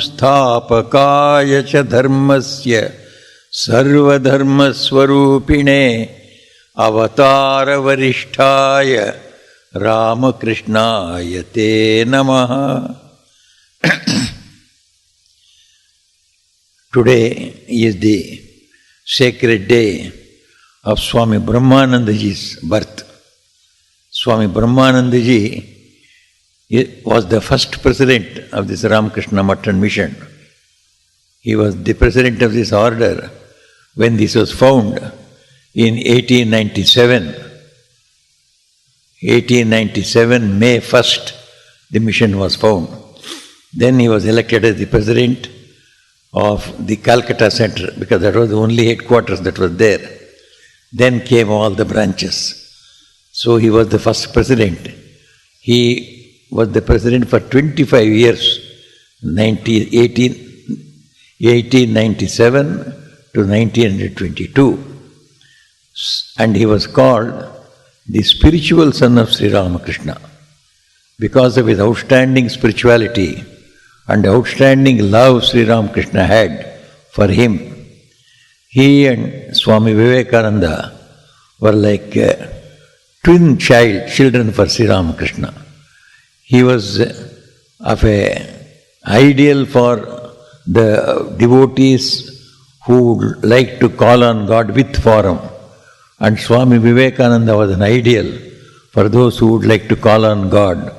संस्थापकाय च धर्मस्य सर्वधर्मस्वरूपिणे अवतार वरिष्ठाय Ramakrishnaaya te namaha. Today is the sacred day of Swami Brahmanandaji's birth. Swami Brahmanandaji was the first president of this Ramakrishna Matan mission. He was the president of this order when this was found in 1897. 1897, May 1st, the mission was found. Then he was elected as the president of the Calcutta Center, because that was the only headquarters that was there. Then came all the branches. So he was the first president. He was the president for 25 years, 1897 to 1922. And he was called the spiritual son of Sri Ramakrishna because of his outstanding spirituality and outstanding love Sri Ramakrishna had for him. He and Swami Vivekananda were like twin children for Sri Ramakrishna. He was of an ideal for the devotees who would like to call on God with form. And Swami Vivekananda was an ideal for those who would like to call on God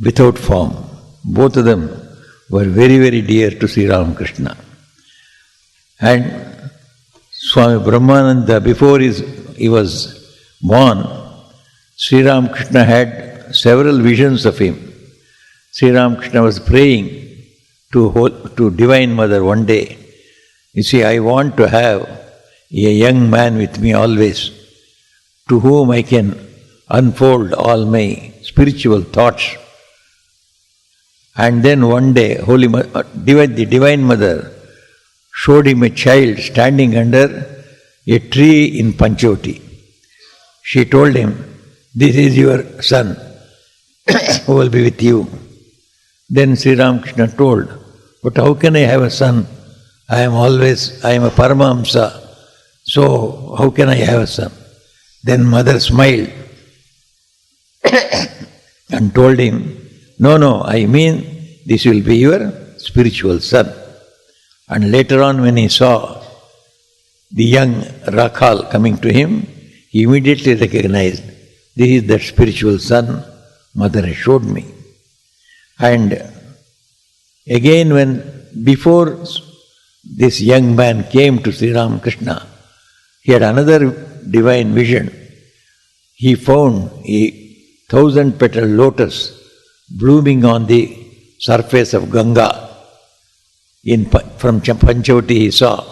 without form. Both of them were very, very dear to Sri Ramakrishna. And Swami Brahmananda, before he was born, Sri Ramakrishna had several visions of him. Sri Ramakrishna was praying to Divine Mother one day. You see, I want to have a young man with me always, to whom I can unfold all my spiritual thoughts. And then one day, the Divine Mother showed him a child standing under a tree in Panchavati. She told him, "This is your son who will be with you." Then Sri Ramakrishna told, "But how can I have a son? I am a Paramahamsa. So, how can I have a son?" Then mother smiled and told him, No, I mean this will be your spiritual son. And later on when he saw the young Rakhal coming to him, he immediately recognized, this is that spiritual son mother has showed me. And again before this young man came to Sri Ramakrishna, he had another divine vision. He found a 1,000-petal lotus blooming on the surface of Ganga. From Panchavati he saw.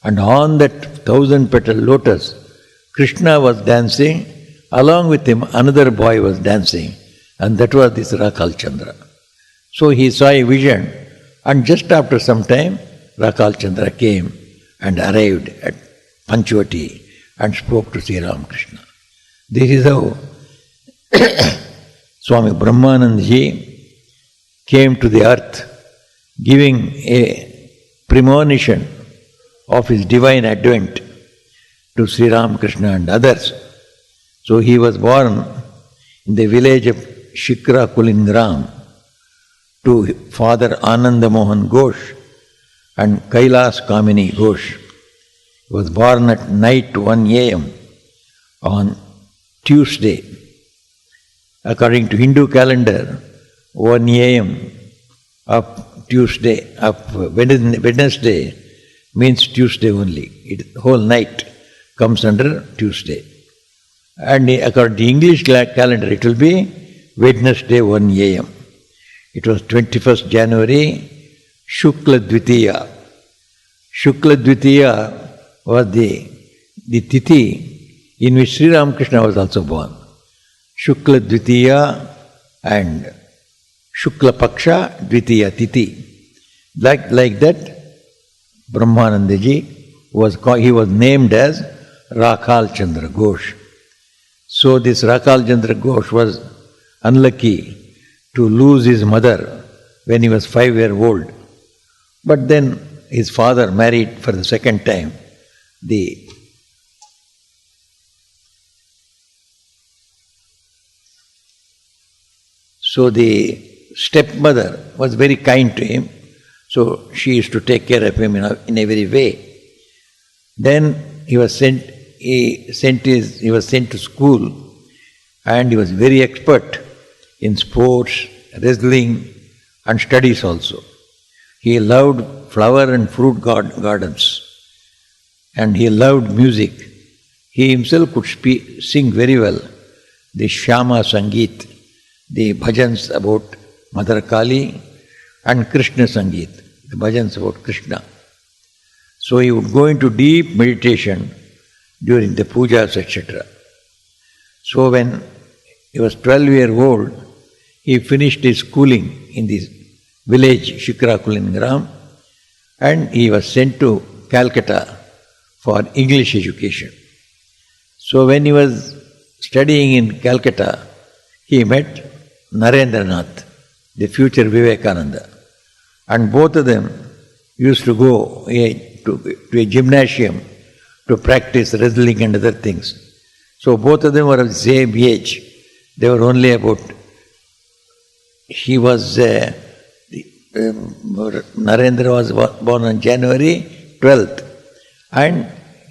And on that 1,000-petal lotus, Krishna was dancing. Along with him, another boy was dancing. And that was this Rakhal Chandra. So he saw a vision. And just after some time, Rakhal Chandra came and arrived at Panchavati and spoke to Sri Ramakrishna. This is how Swami Brahmanandaji came to the earth, giving a premonition of his divine advent to Sri Ramakrishna and others. So he was born in the village of Shikra Kulingram to Father Ananda Mohan Ghosh and Kailas Kamini Ghosh. He was born at night 1 a.m. on Tuesday. According to Hindu calendar, 1 a.m. of Wednesday means Tuesday only. The whole night comes under Tuesday. And according to English calendar, it will be Wednesday 1 a.m. It was 21st January, Shukla Dvitiya. Shukla Dvitiya was the tithi in which Sri Ramakrishna was also born. Shukla Dvitiya and Shukla Paksha Dvitiya Tithi. Like that, Brahmanandaji was named as Rakhal Chandra Ghosh. So this Rakhal Chandra Ghosh was unlucky to lose his mother when he was 5 years old. But then his father married for the second time So the stepmother was very kind to him, so she used to take care of him in every way. Then he was sent to school, and he was very expert in sports, wrestling and studies also. He loved flower and fruit gardens, and he loved music. He himself could sing very well the Shyama Sangeet, the bhajans about Mother Kali, and Krishna Sangeet, the bhajans about Krishna. So he would go into deep meditation during the pujas, etc. So when he was 12-year-old, he finished his schooling in this village, Shikrakulingram, and he was sent to Calcutta for English education. So when he was studying in Calcutta, he met Narendranath, the future Vivekananda, and both of them used to go to a gymnasium to practice wrestling and other things. So both of them were of the same age. They were only about, Narendra was born on January 12th, and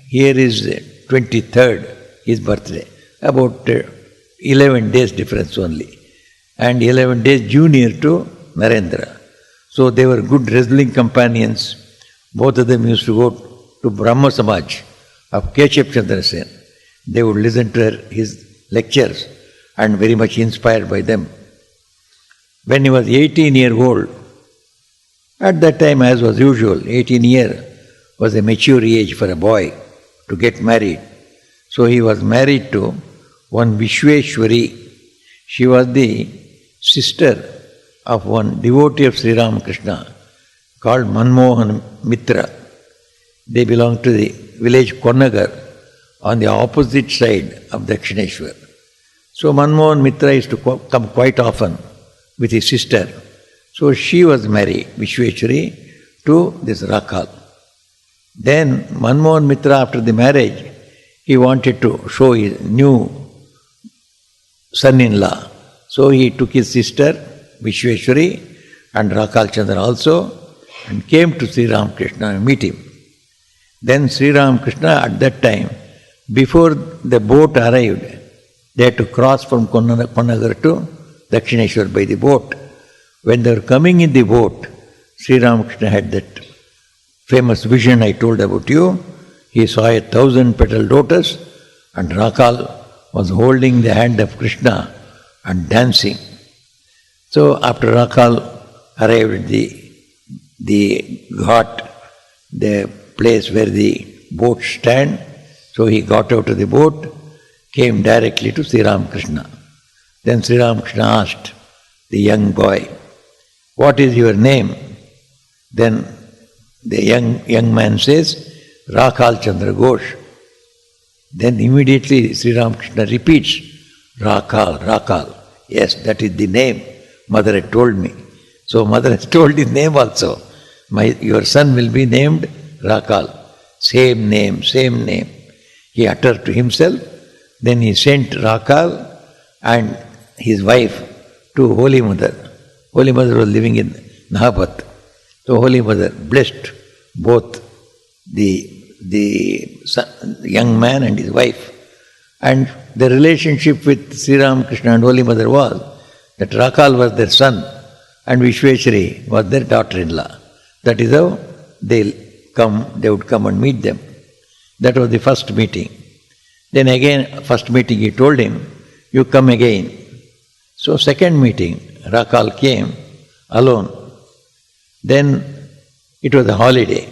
here is 23rd, his birthday, about 11 days difference only, and 11 days junior to Narendra. So they were good wrestling companions. Both of them used to go to Brahma Samaj of Keshab Chandra Sen. They would listen to his lectures and very much inspired by them. When he was 18 years old, at that time, as was usual, 18 years was a mature age for a boy to get married. So he was married to one Vishweshwari. She was the sister of one devotee of Sri Ramakrishna called Manmohan Mitra. They belonged to the village Konnagar on the opposite side of Dakshineshwar. So Manmohan Mitra used to come quite often with his sister. So she was married, Vishweshwari, to this Rakhal. Then Manmohan Mitra, after the marriage, he wanted to show his new son-in-law. So he took his sister, Vishweshwari, and Rakhal Chandra also, and came to Sri Ramakrishna and meet him. Then Sri Ramakrishna, at that time, before the boat arrived, they had to cross from Konnagar to Dakshineshwar by the boat. When they were coming in the boat, Sri Ramakrishna had that famous vision I told about you. He saw 1,000-petal lotus, and Rakhal was holding the hand of Krishna and dancing. So after Rakhal arrived at the ghat, the place where the boats stand, so he got out of the boat, came directly to Sri Ramakrishna. Then Sri Ramakrishna asked the young boy, "What is your name?" Then the young man says, "Rakhal Chandra Ghosh." Then immediately Sri Ramakrishna repeats, "Rakhal, Rakhal." Yes, that is the name mother had told me. So mother has told his name also. Your son will be named Rakhal. Same name, same name. He uttered to himself. Then he sent Rakhal and his wife to Holy Mother. Holy Mother was living in Nahapat. So Holy Mother blessed both the young man and his wife. And the relationship with Sri Ramakrishna and Holy Mother was that Rakhal was their son and Vishweshwari was their daughter-in-law. That is how they would come and meet them. That was the first meeting. Then again, first meeting he told him, "You come again." So second meeting, Rakhal came alone. Then it was a holiday,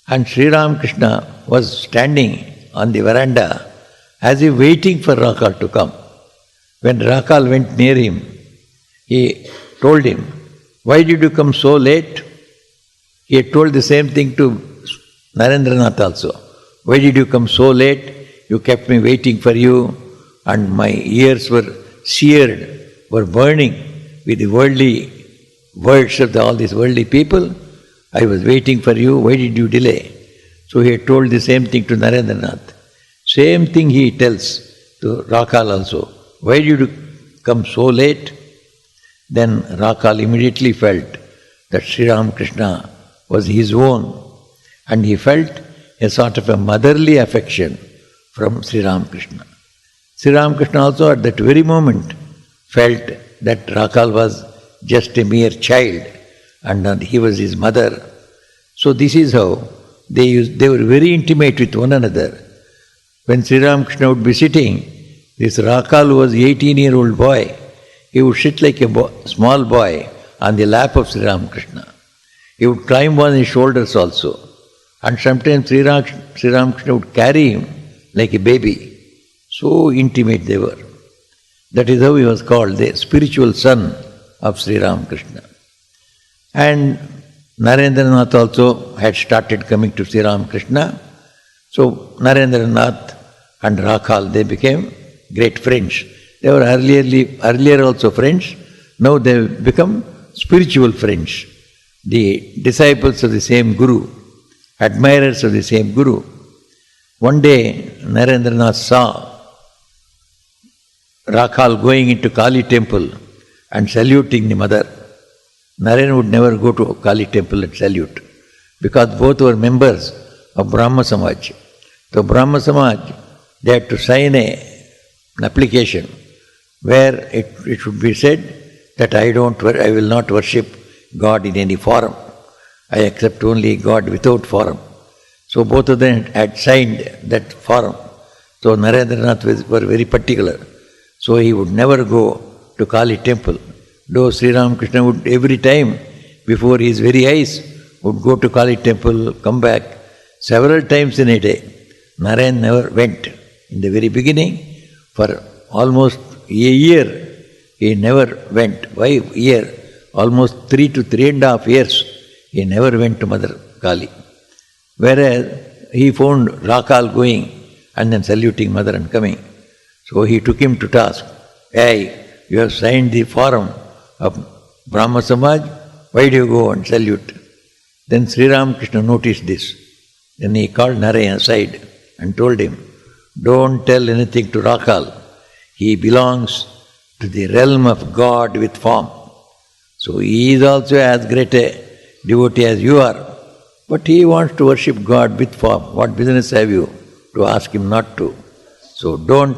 and Sri Ramakrishna was standing on the veranda as if waiting for Rakhal to come. When Rakhal went near him, he told him, "Why did you come so late?" He had told the same thing to Narendranath also. "Why did you come so late? You kept me waiting for you, and my ears were seared, were burning with the worldly words of all these worldly people. I was waiting for you, why did you delay? So he had told the same thing to Narendranath. Same thing he tells to Rakal also. Why did you come so late? Then Rakal immediately felt that Sri Ramakrishna was his own, and he felt a sort of a motherly affection from Sri Ramakrishna. Sri Ramakrishna also at that very moment felt that Rakal was just a mere child and he was his mother. So this is how they were very intimate with one another. When Sri Ramakrishna would be sitting, this Rakal was 18-year-old boy. He would sit like a small boy on the lap of Sri Ramakrishna. He would climb on his shoulders also. And sometimes Sri Ramakrishna would carry him like a baby. So intimate they were. That is how he was called the spiritual son of Sri Ramakrishna. And Narendranath also had started coming to Sri Ramakrishna. So Narendranath and Rakal, they became great friends. They were earlier also friends. Now they have become spiritual friends. The disciples of the same Guru, admirers of the same Guru. One day Narendranath saw Rakal going into Kali temple and saluting the mother. Naren would never go to Kali temple and salute because both were members of Brahma Samaj. So Brahma Samaj, they had to sign an application where it should be said that I will not worship God in any form. I accept only God without form. So both of them had signed that form. So Narendranath were very particular. So he would never go to Kali temple. Though Sri Ramakrishna would every time, before his very eyes, would go to Kali temple, come back several times in a day. Naren never went. In the very beginning, for almost a year, he never went. Why year? Almost 3 to 3.5 years, he never went to Mother Kali. Whereas he found Rakal going and then saluting Mother and coming. So he took him to task. Hey, you have signed the form of Brahma Samaj, why do you go and salute? Then Sri Ramakrishna noticed this. Then he called Narayan aside and told him, don't tell anything to Rakal. He belongs to the realm of God with form. So he is also as great a devotee as you are. But he wants to worship God with form. What business have you to ask him not to? So don't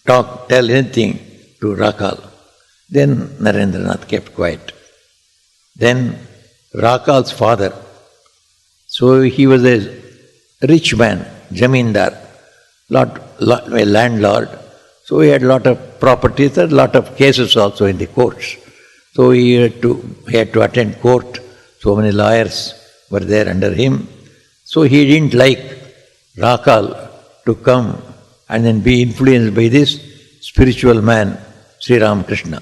tell anything to Rakal. Then Narendranath kept quiet. Then Rakal's father, so he was a rich man, zamindar, a landlord. So he had a lot of properties and a lot of cases also in the courts. So he had to attend court. So many lawyers were there under him. So he didn't like Rakal to come and then be influenced by this spiritual man, Sri Ramakrishna.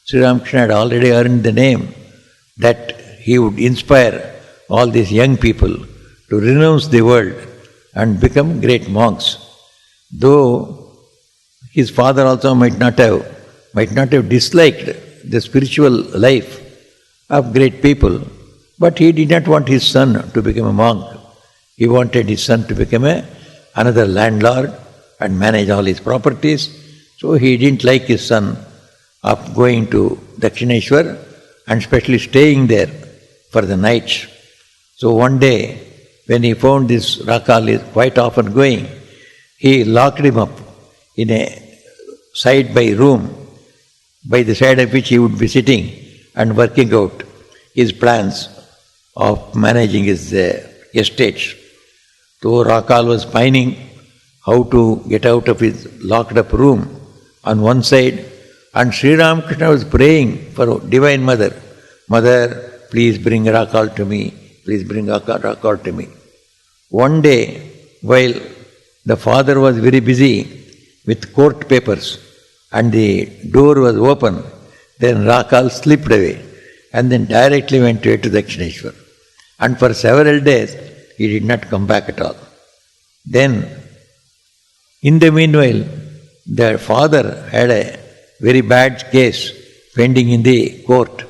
Sri Ramakrishna had already earned the name that he would inspire all these young people to renounce the world and become great monks. Though his father also might not have disliked the spiritual life of great people, but he did not want his son to become a monk. He wanted his son to become another landlord and manage all his properties. So he didn't like his son of going to Dakshineshwar and especially staying there for the nights. So one day, when he found this Rakal is quite often going, he locked him up in a side-by room, by the side of which he would be sitting and working out his plans of managing his estates. So Rakal was pining how to get out of his locked-up room on one side, and Sri Ramakrishna was praying for Divine Mother. Mother, please bring Rakal to me. Please bring Rakal to me. One day, while the father was very busy with court papers and the door was open, then Rakal slipped away and then directly went to Dakshineshwar. And for several days, he did not come back at all. Then, in the meanwhile, their father had a very bad case pending in the court,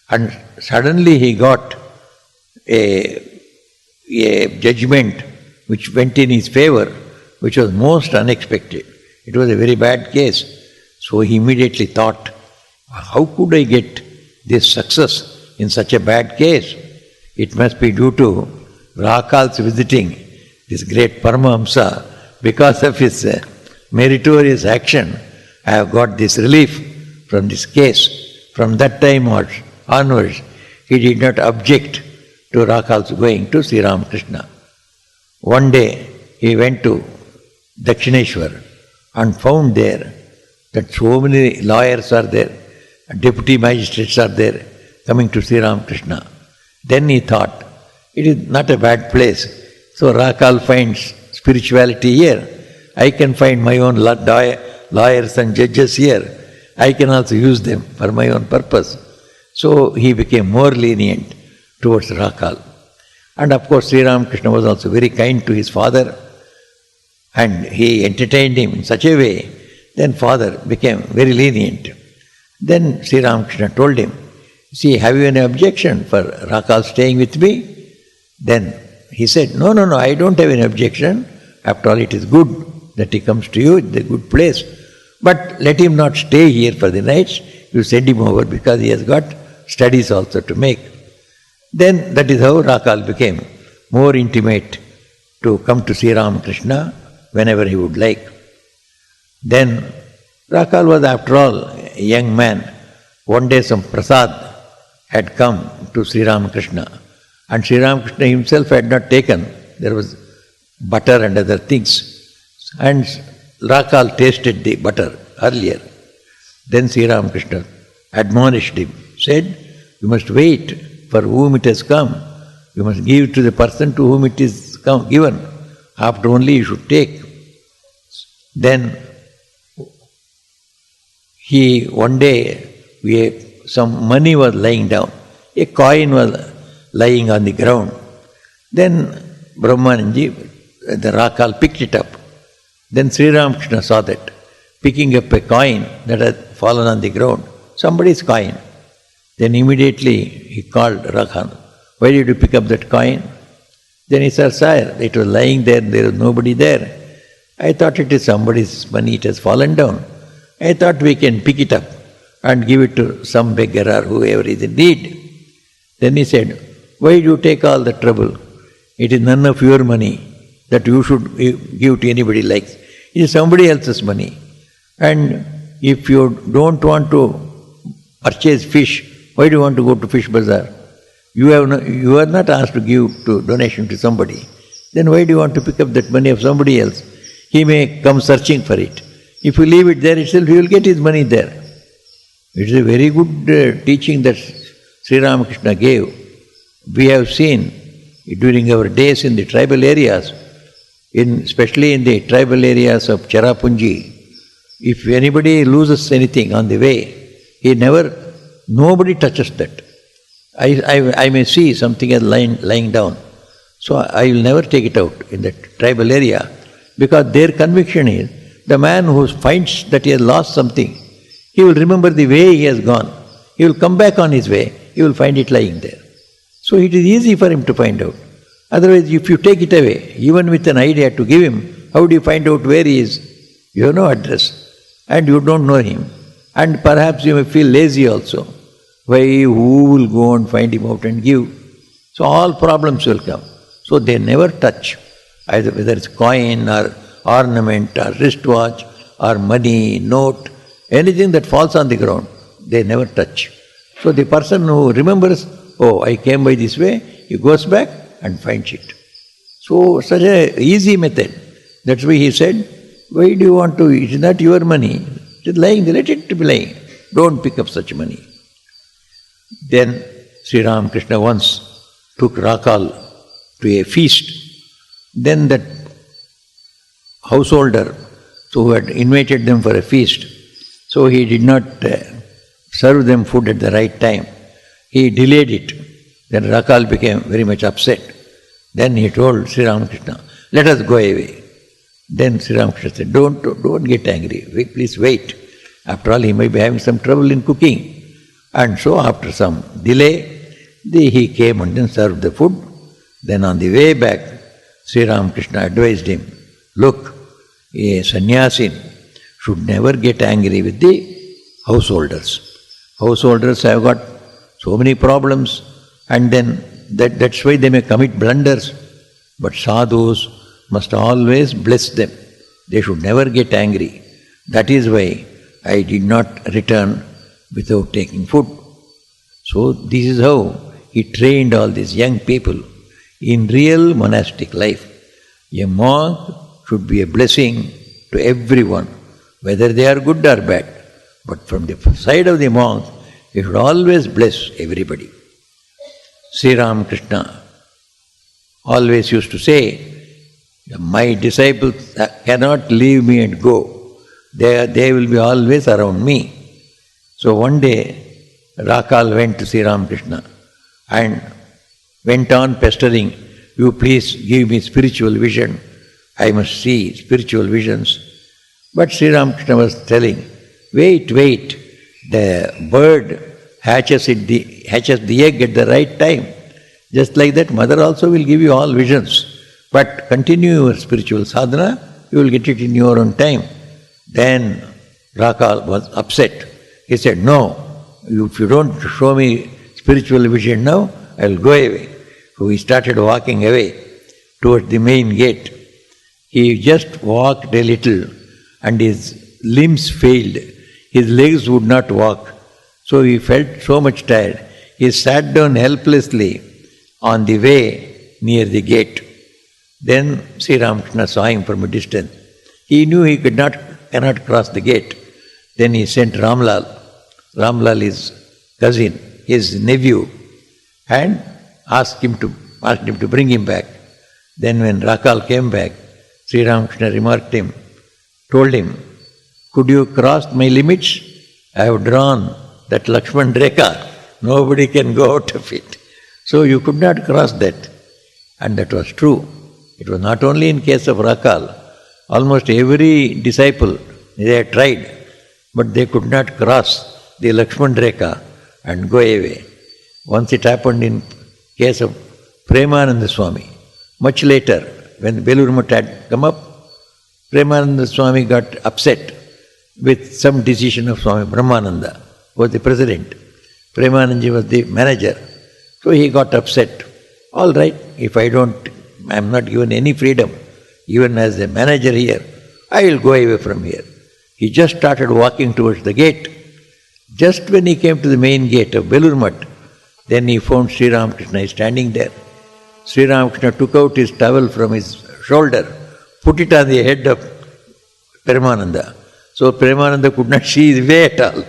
and suddenly he got a judgment which went in his favor, which was most unexpected. It was a very bad case. So he immediately thought, how could I get this success in such a bad case? It must be due to Rakal's visiting this great Paramahamsa. Because of his meritorious action, I have got this relief from this case. From that time onwards, he did not object to Rakal's going to Sri Ramakrishna. One day, he went to Dakshineshwar and found there that so many lawyers are there, deputy magistrates are there coming to Sri Ramakrishna. Then he thought, it is not a bad place. So Rakal finds spirituality here. I can find my own lawyers and judges here. I can also use them for my own purpose. So he became more lenient towards Rakal. And of course Sri Ramakrishna was also very kind to his father, and he entertained him in such a way, then father became very lenient. Then Sri Ramakrishna told him, see, have you any objection for Rakal staying with me? Then he said, no, I don't have any objection. After all, it is good that he comes to you, it's a good place. But let him not stay here for the nights, you send him over because he has got studies also to make. Then that is how Rakal became more intimate to come to Sri Ramakrishna whenever he would like. Then Rakal was after all a young man. One day some prasad had come to Sri Ramakrishna, and Sri Ramakrishna himself had not taken. There was butter and other things. And Rakal tasted the butter earlier. Then Sri Ramakrishna admonished him, said, you must wait for whom it has come. You must give to the person to whom it is given. After only you should take. Then one day, some money was lying down. A coin was lying on the ground. Then Brahmananji, the Rakal picked it up. Then Sri Ramakrishna saw that, picking up a coin that had fallen on the ground, somebody's coin. Then immediately he called Rakal, why did you pick up that coin? Then he said, sire, it was lying there was nobody there. I thought it is somebody's money, it has fallen down. I thought we can pick it up and give it to some beggar or whoever is in need. Then he said, why do you take all the trouble? It is none of your money that you should give to anybody likes. It is somebody else's money. And if you don't want to purchase fish, why do you want to go to fish bazaar? You are not asked to give to donation to somebody. Then why do you want to pick up that money of somebody else? He may come searching for it. If you leave it there itself, he will get his money there. It is a very good teaching that Sri Ramakrishna gave. We have seen during our days in the tribal areas, especially in the tribal areas of Cherapunji, if anybody loses anything on the way, nobody touches that. I may see something as lying down. So I will never take it out in that tribal area, because their conviction is, the man who finds that he has lost something, he will remember the way he has gone. He will come back on his way, he will find it lying there. So it is easy for him to find out. Otherwise, if you take it away, even with an idea to give him, how do you find out where he is? You have no address, and you don't know him. And perhaps you may feel lazy also. Who will go and find him out and give? So all problems will come. So they never touch, either whether it's coin or ornament or wristwatch or money, note, anything that falls on the ground, they never touch. So the person who remembers, oh, I came by this way, he goes back and finds it. So such an easy method. That's why he said, why do you want to, it is not your money, it is lying there, let it be lying. Don't pick up such money. Then Sri Ramakrishna once took Rakal to a feast. Then that householder, who had invited them for a feast, so he did not serve them food at the right time. He delayed it. Then Rakal became very much upset. Then he told Sri Ramakrishna, let us go away. Then Sri Ramakrishna said, don't get angry, please wait. After all, he may be having some trouble in cooking. And so after some delay, He came and then served the food. Then on the way back, Sri Ramakrishna advised him, look, a sannyasin should never get angry with the householders. Householders have got so many problems, and then that's why they may commit blunders. But sadhus must always bless them. They should never get angry. That is why I did not return without taking food. So this is how he trained all these young people in real monastic life. A monk should be a blessing to everyone, whether they are good or bad. But from the side of the monk, he should always bless everybody. Sri Ramakrishna always used to say, my disciples cannot leave me and go. They will be always around me. So one day, Rakal went to Sri Ramakrishna and went on pestering, you please give me spiritual vision. I must see spiritual visions. But Sri Ramakrishna was telling, wait, the bird hatches the egg at the right time. Just like that, mother also will give you all visions. But continue your spiritual sadhana, you will get it in your own time. Then Rakal was upset. He said, no, if you don't show me spiritual vision now, I will go away. So he started walking away towards the main gate. He just walked a little and his limbs failed. His legs would not walk. So he felt so much tired. He sat down helplessly on the way near the gate. Then Sri Ramakrishna saw him from a distance. He knew he cannot cross the gate. Then he sent Ramlal. Ramlal is cousin, his nephew, and asked him to bring him back. Then when Rakal came back, Sri Ramakrishna told him, could you cross my limits? I have drawn that Lakshman Rekha. Nobody can go out of it. So you could not cross that. And that was true. It was not only in case of Rakal. Almost every disciple, they had tried, but they could not cross the Lakshman Rekha and go away. Once it happened in case of Premananda Swami. Much later, when Belur Mutt had come up, Premananda Swami got upset with some decision of Swami Brahmananda, who was the president. Premanandaji was the manager. So he got upset. All right, if I am not given any freedom, even as a manager here, I will go away from here. He just started walking towards the gate. Just when he came to the main gate of Belur Mutt, then he found Sri Ramakrishna standing there. Sri Ramakrishna took out his towel from his shoulder, put it on the head of Premananda. So Premananda could not see his way at all.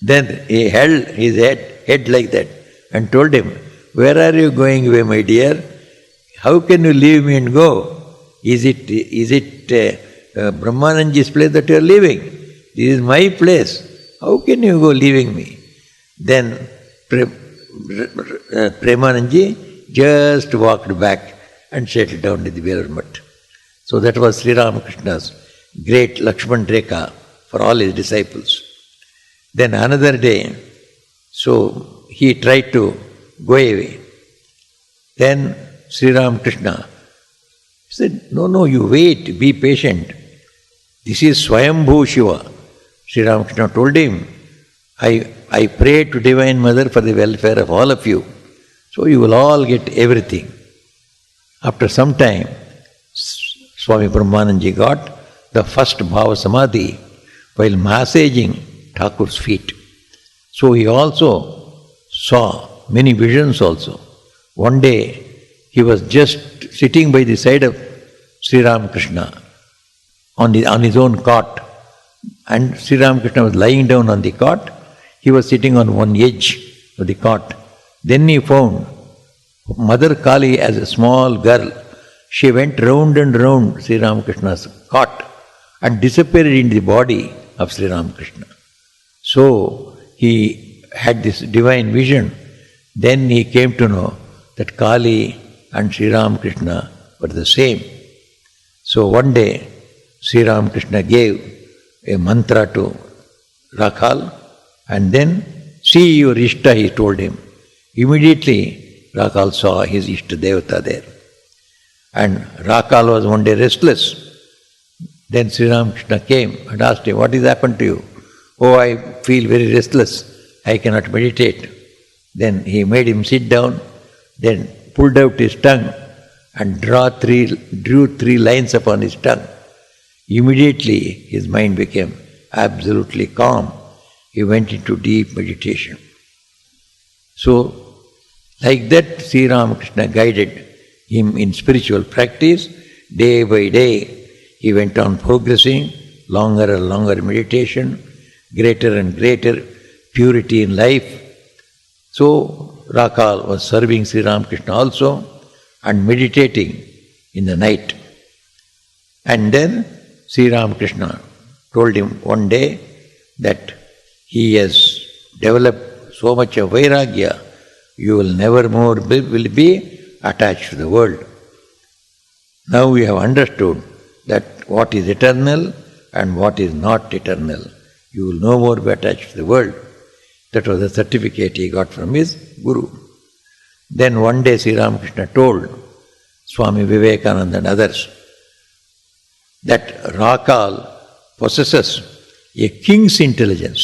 Then he held his head like that and told him, where are you going away, my dear? How can you leave me and go? Is it Brahmanandaji's place that you are leaving? This is my place. How can you go leaving me? Then Premanandaji just walked back and settled down in the Belur Mutt. So that was Sri Ramakrishna's great Lakshman Rekha for all his disciples. Then another day, so he tried to go away. Then Sri Ramakrishna said, no, you wait, be patient. This is Swayambhu Shiva. Sri Ramakrishna told him, I pray to Divine Mother for the welfare of all of you. So you will all get everything. After some time, Swami Brahmanandaji got the first Bhava Samadhi while massaging Thakur's feet. So he also saw many visions also. One day, he was just sitting by the side of Sri Ramakrishna on his own cot, and Sri Ramakrishna was lying down on the cot. He was sitting on one edge of the cot. Then he found Mother Kali as a small girl. She went round and round Sri Ramakrishna's cot and disappeared in the body of Sri Ramakrishna. So he had this divine vision. Then he came to know that Kali and Sri Ramakrishna were the same. So one day, Sri Ramakrishna gave a mantra to Rakal, and then, see your Ishta, he told him. Immediately, Rakal saw his Ishta Devata there. And Rakal was one day restless. Then Sri Ramakrishna came and asked him, "What has happened to you?" "Oh, I feel very restless. I cannot meditate." Then he made him sit down, then pulled out his tongue and drew three lines upon his tongue. Immediately his mind became absolutely calm. He went into deep meditation. So, like that, Sri Ramakrishna guided him in spiritual practice. Day by day, he went on progressing, longer and longer meditation, greater and greater purity in life. So, Rakal was serving Sri Ramakrishna also and meditating in the night. And then Sri Ramakrishna told him one day that he has developed so much of vairagya, you will never more be attached to the world. Now we have understood that what is eternal and what is not eternal. You will no more be attached to the world. That was the certificate he got from his Guru. Then one day Sri Ramakrishna told Swami Vivekananda and others that Rakal possesses a king's intelligence.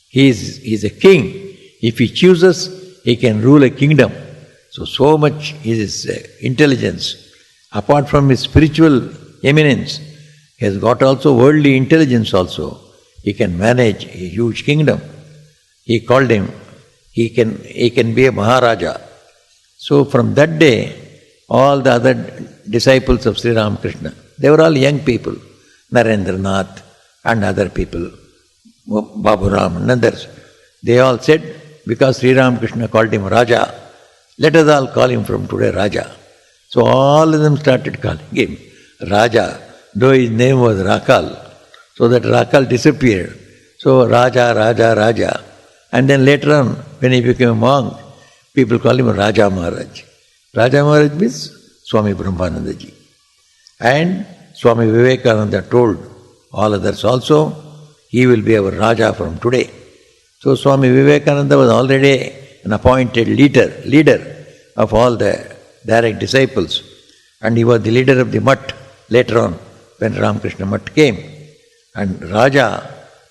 He is a king. If he chooses, he can rule a kingdom. So much is his intelligence. Apart from his spiritual eminence, he has got also worldly intelligence also. He can manage a huge kingdom. He called him, he can be a Maharaja. So from that day, all the other disciples of Sri Ramakrishna, they were all young people, Narendranath and other people, Baburam and others. They all said, because Sri Ramakrishna called him Raja, let us all call him from today Raja. So all of them started calling him Raja, though his name was Rakal. So that Rakal disappeared. So Raja, Raja, Raja. And then later on, when he became a monk, people call him Raja Maharaj. Raja Maharaj means Swami Brahmanandaji. And Swami Vivekananda told all others also, he will be our Raja from today. So Swami Vivekananda was already an appointed leader of all the direct disciples. And he was the leader of the Mutt later on when Ramakrishna Mutt came. And Raja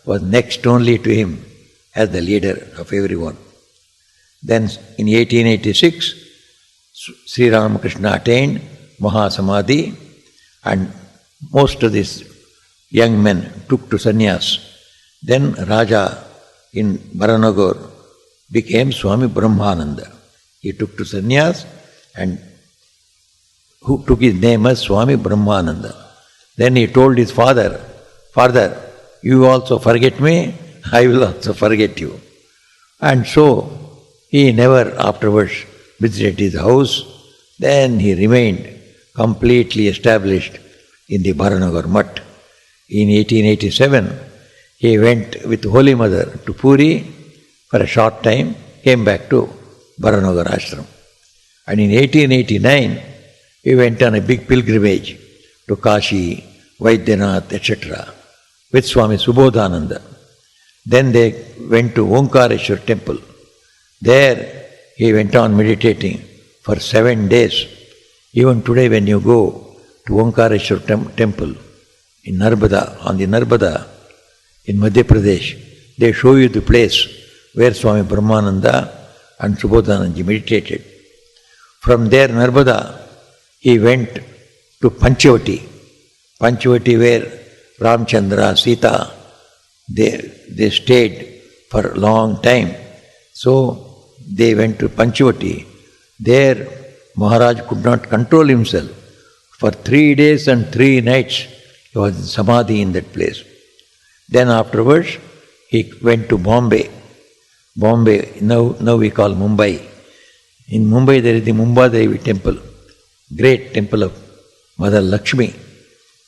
was next only to him as the leader of everyone. Then in 1886, Sri Ramakrishna attained Mahasamadhi and most of these young men took to sannyas. Then Raja in Baranagar became Swami Brahmananda. He took to sannyas and who took his name as Swami Brahmananda. Then he told his father, "Father, you also forget me, I will also forget you." And so he never afterwards visited his house. Then he remained completely established in the Baranagar Mutt. In 1887, he went with Holy Mother to Puri for a short time, came back to Baranagar Ashram. And in 1889, he went on a big pilgrimage to Kashi, Vaidyanath, etc. with Swami Subodhananda. Then they went to Omkareshwar temple. There he went on meditating for 7 days. Even today when you go to Omkareshwar temple in Narmada, on the Narmada in Madhya Pradesh, they show you the place where Swami Brahmananda and Subodhanandaji meditated. From there, Narmada, he went to Panchavati. Panchavati where Ramchandra, Sita, they stayed for a long time. So they went to Panchavati. There Maharaj could not control himself. For 3 days and 3 nights he was in Samadhi in that place. Then afterwards he went to Bombay. Bombay, now we call Mumbai. In Mumbai there is the Mumbadevi temple, great temple of Mother Lakshmi.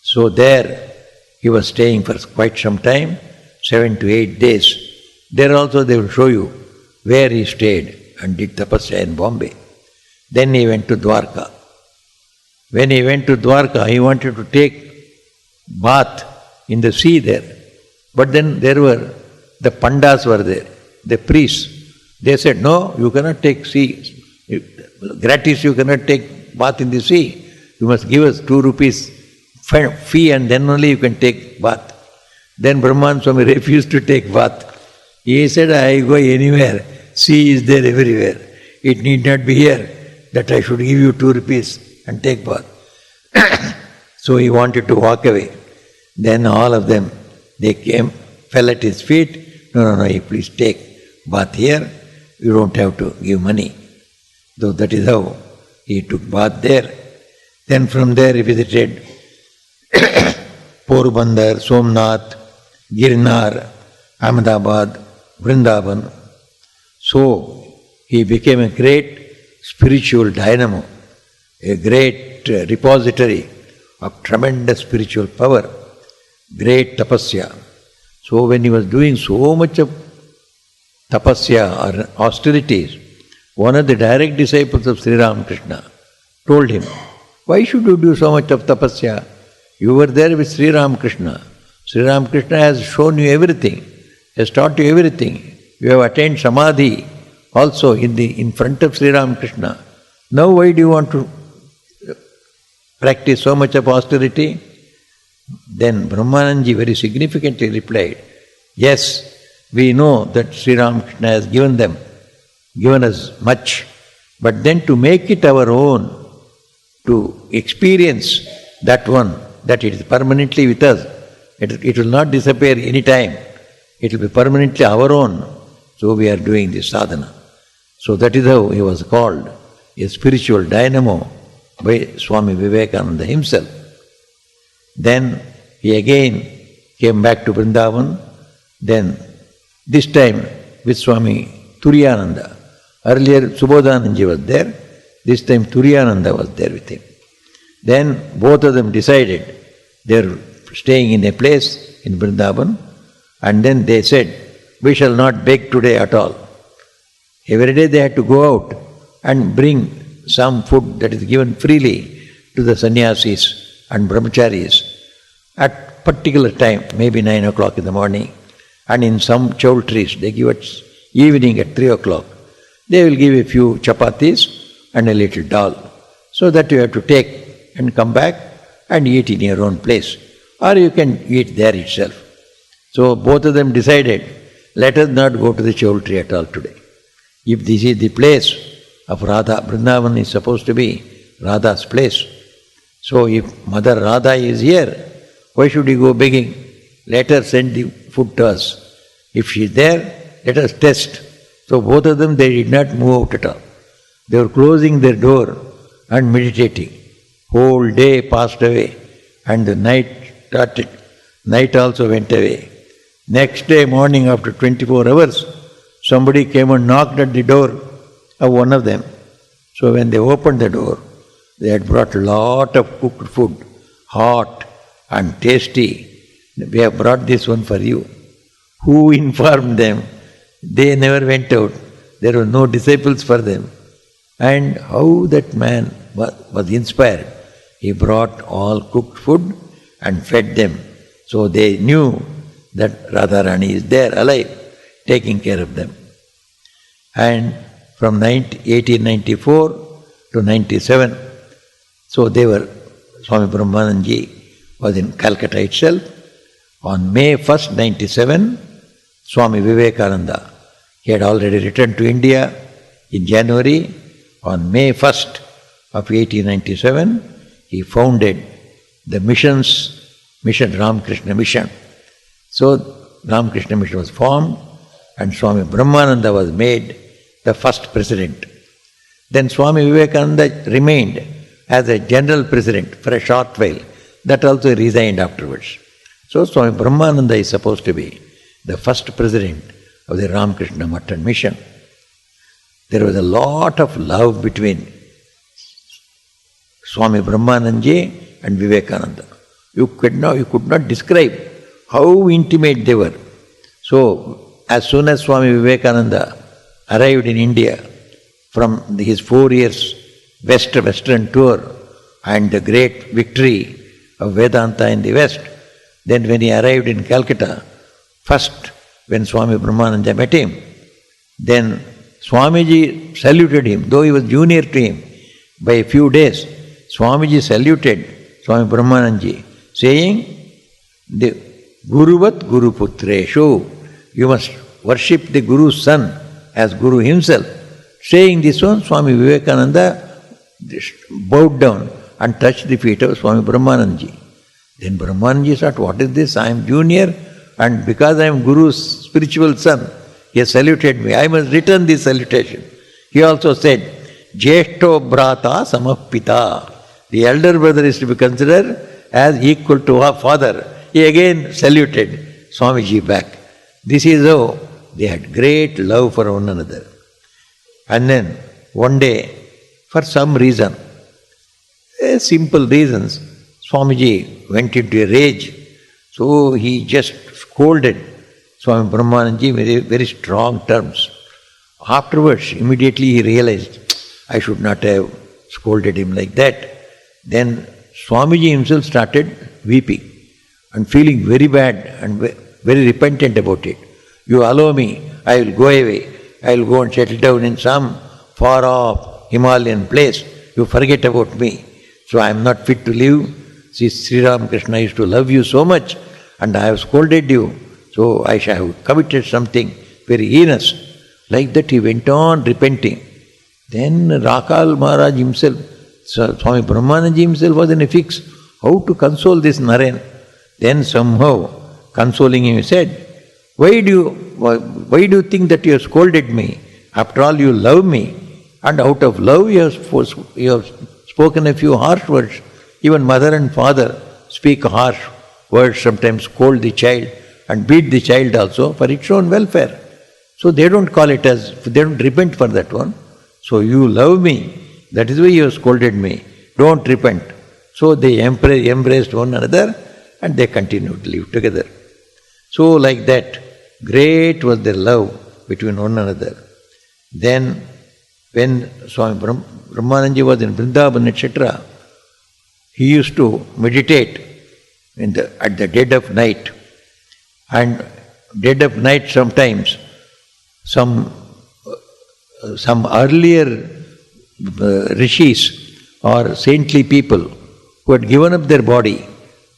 So there he was staying for quite some time, 7 to 8 days. There also they will show you where he stayed and did tapasya in Bombay. Then he went to Dwarka. When he went to Dwarka, he wanted to take bath in the sea there. But then there were, the pandas were there, the priests. They said, no, you cannot take sea. Gratis, you cannot take bath in the sea. You must give us 2 rupees fee and then only you can take bath. Then Brahman Swami refused to take bath. He said, I go anywhere. Sea is there everywhere. It need not be here that I should give you 2 rupees and take bath. So he wanted to walk away. Then all of them, they came, fell at his feet. No, please take bath here. You don't have to give money. So that is how he took bath there. Then from there he visited Porbandar, Somnath, Girnar, Ahmedabad, Vrindavan. So he became a great spiritual dynamo, a great repository of tremendous spiritual power, great tapasya. So when he was doing so much of tapasya or austerities, one of the direct disciples of Sri Ramakrishna told him, why should you do so much of tapasya? You were there with Sri Ramakrishna. Sri Ramakrishna has shown you everything, has taught you everything. You have attained samadhi also in front of Sri Ramakrishna. Now why do you want to practice so much of austerity? Then Brahmanandaji very significantly replied, yes, we know that Sri Ramakrishna has given us much, but then to make it our own, to experience that one, that it is permanently with us, it will not disappear any time, it will be permanently our own. So we are doing this sadhana. So that is how he was called a spiritual dynamo by Swami Vivekananda himself. Then he again came back to Vrindavan, then this time with Swami Turiyananda. Earlier Subodhanandaji was there, this time Turiyananda was there with him. Then both of them decided they are staying in a place in Vrindavan, and then they said, we shall not beg today at all. Every day they had to go out and bring some food that is given freely to the sannyasis and brahmacharis at particular time, maybe 9 o'clock in the morning, and in some chowtries they give at evening at 3 o'clock. They will give a few chapatis and a little dal, so that you have to take and come back and eat in your own place, or you can eat there itself. So both of them decided, let us not go to the chowtry at all today. If this is the place of Radha, Vrindavan is supposed to be Radha's place. So if Mother Radha is here, why should we go begging? Let her send the food to us. If she is there, let us test. So both of them, they did not move out at all. They were closing their door and meditating. Whole day passed away and the night started. Night also went away. Next day morning after 24 hours, somebody came and knocked at the door of one of them. So when they opened the door, they had brought a lot of cooked food, hot and tasty. We have brought this one for you. Who informed them? They never went out. There were no disciples for them. And how that man was inspired. He brought all cooked food and fed them. So they knew that Radharani is there alive, taking care of them. And from 1894 to 97, so they were, Swami Brahmanandaji was in Calcutta itself. On May 1st, 97, Swami Vivekananda, he had already returned to India in January. On May 1st of 1897, he founded the mission Ramakrishna Mission. So Ramakrishna Mission was formed and Swami Brahmananda was made the first president. Then Swami Vivekananda remained as a general president for a short while. That also resigned afterwards. So Swami Brahmananda is supposed to be the first president of the Ramakrishna Math Mission. There was a lot of love between Swami Brahmanandaji and Vivekananda. You could not describe how intimate they were. So, as soon as Swami Vivekananda arrived in India from his 4 years Western tour and the great victory of Vedanta in the West, then when he arrived in Calcutta, first when Swami Brahmananda met him, then Swamiji saluted him, though he was junior to him by a few days. Swamiji saluted Swami Brahmanandaji, saying, the Guruvat Guru Putreshu, you must worship the Guru's son as Guru himself. Saying this one, Swami Vivekananda bowed down and touched the feet of Swami Brahmanandaji. Then Brahmanandaji thought, what is this? I am junior, and because I am Guru's spiritual son, he has saluted me. I must return this salutation. He also said, Jeshto Brata Samapita. The elder brother is to be considered as equal to our father. He again saluted Swamiji back. This is how they had great love for one another. And then one day, for some reason, simple reasons, Swamiji went into a rage. So he just scolded Swami Brahmanandaji in very, very strong terms. Afterwards, immediately he realized, I should not have scolded him like that. Then Swamiji himself started weeping and feeling very bad and very repentant about it. You allow me, I will go away. I will go and settle down in some far off Himalayan place. You forget about me. So I am not fit to live. See, Sri Ramakrishna used to love you so much, and I have scolded you. So I shall have committed something very heinous. Like that he went on repenting. Then Rakal Maharaj himself, Swami Brahmanandaji himself was in a fix. How to console this Naren? Then somehow, consoling him, he said, why do you think that you have scolded me? After all, you love me. And out of love you have spoken a few harsh words. Even mother and father speak harsh words, sometimes scold the child and beat the child also for its own welfare. So they don't call it as, they don't repent for that one. So you love me, that is why you have scolded me. Don't repent. So they embraced one another and they continued to live together. So like that, great was their love between one another. Then when Swami Brahmanandaji was in Vrindavan, etc., he used to meditate at the dead of night. And dead of night sometimes, some earlier rishis or saintly people who had given up their body,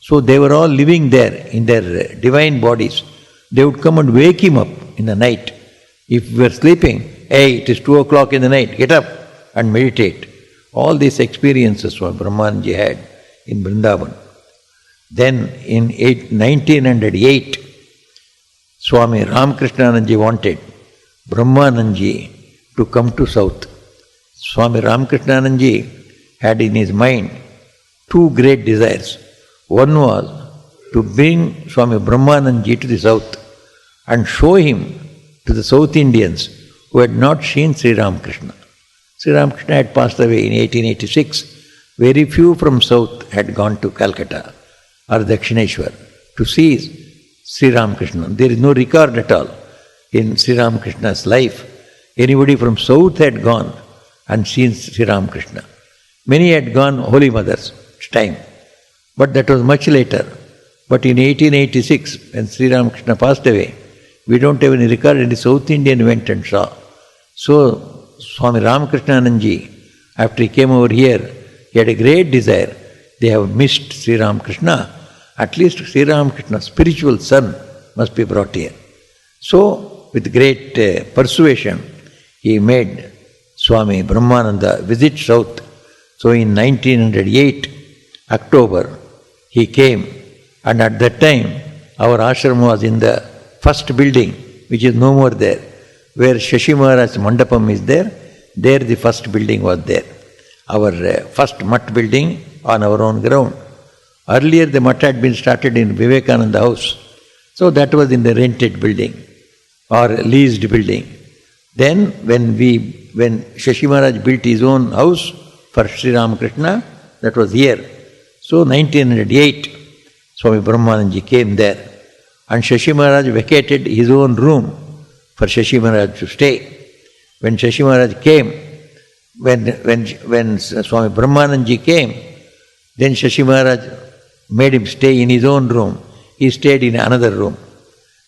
so they were all living there in their divine bodies. They would come and wake him up in the night. If we were sleeping, hey, it is 2 o'clock in the night, get up and meditate. All these experiences Swami Brahmanandaji had in Vrindavan. Then in 1908, Swami Ramakrishna wanted Brahmanandaji to come to South. Swami Ramakrishna had in his mind two great desires. One was to bring Swami Brahmanandaji to the South and show him to the South Indians who had not seen Sri Ramakrishna. Sri Ramakrishna had passed away in 1886. Very few from South had gone to Calcutta or Dakshineshwar to see Sri Ramakrishna. There is no record at all in Sri Ramakrishna's life. Anybody from South had gone and seen Sri Ramakrishna. Many had gone Holy Mother's time, but that was much later. But in 1886, when Sri Ramakrishna passed away, we don't have any record, any South Indian went and saw. So Swami Ramakrishna, after he came over here, he had a great desire. They have missed Sri Ramakrishna. At least Sri Ramakrishna's spiritual son must be brought here. So, with great persuasion, he made Swami Brahmananda visit South. So in 1908, October, he came, and at that time, our ashram was in the first building, which is no more there. Where Shashi Maharaj's Mandapam is there the first building was there. Our first mutt building on our own ground. Earlier the mutt had been started in Vivekananda house. So that was in the rented building or leased building. Then when Shashi Maharaj built his own house for Sri Ramakrishna, that was here. So 1908, Swami Brahmanandaji came there. And Shashi Maharaj vacated his own room for Shashi Maharaj to stay. When Shashi Maharaj came, when Swami Brahmanandaji came, then Shashi Maharaj made him stay in his own room. He stayed in another room.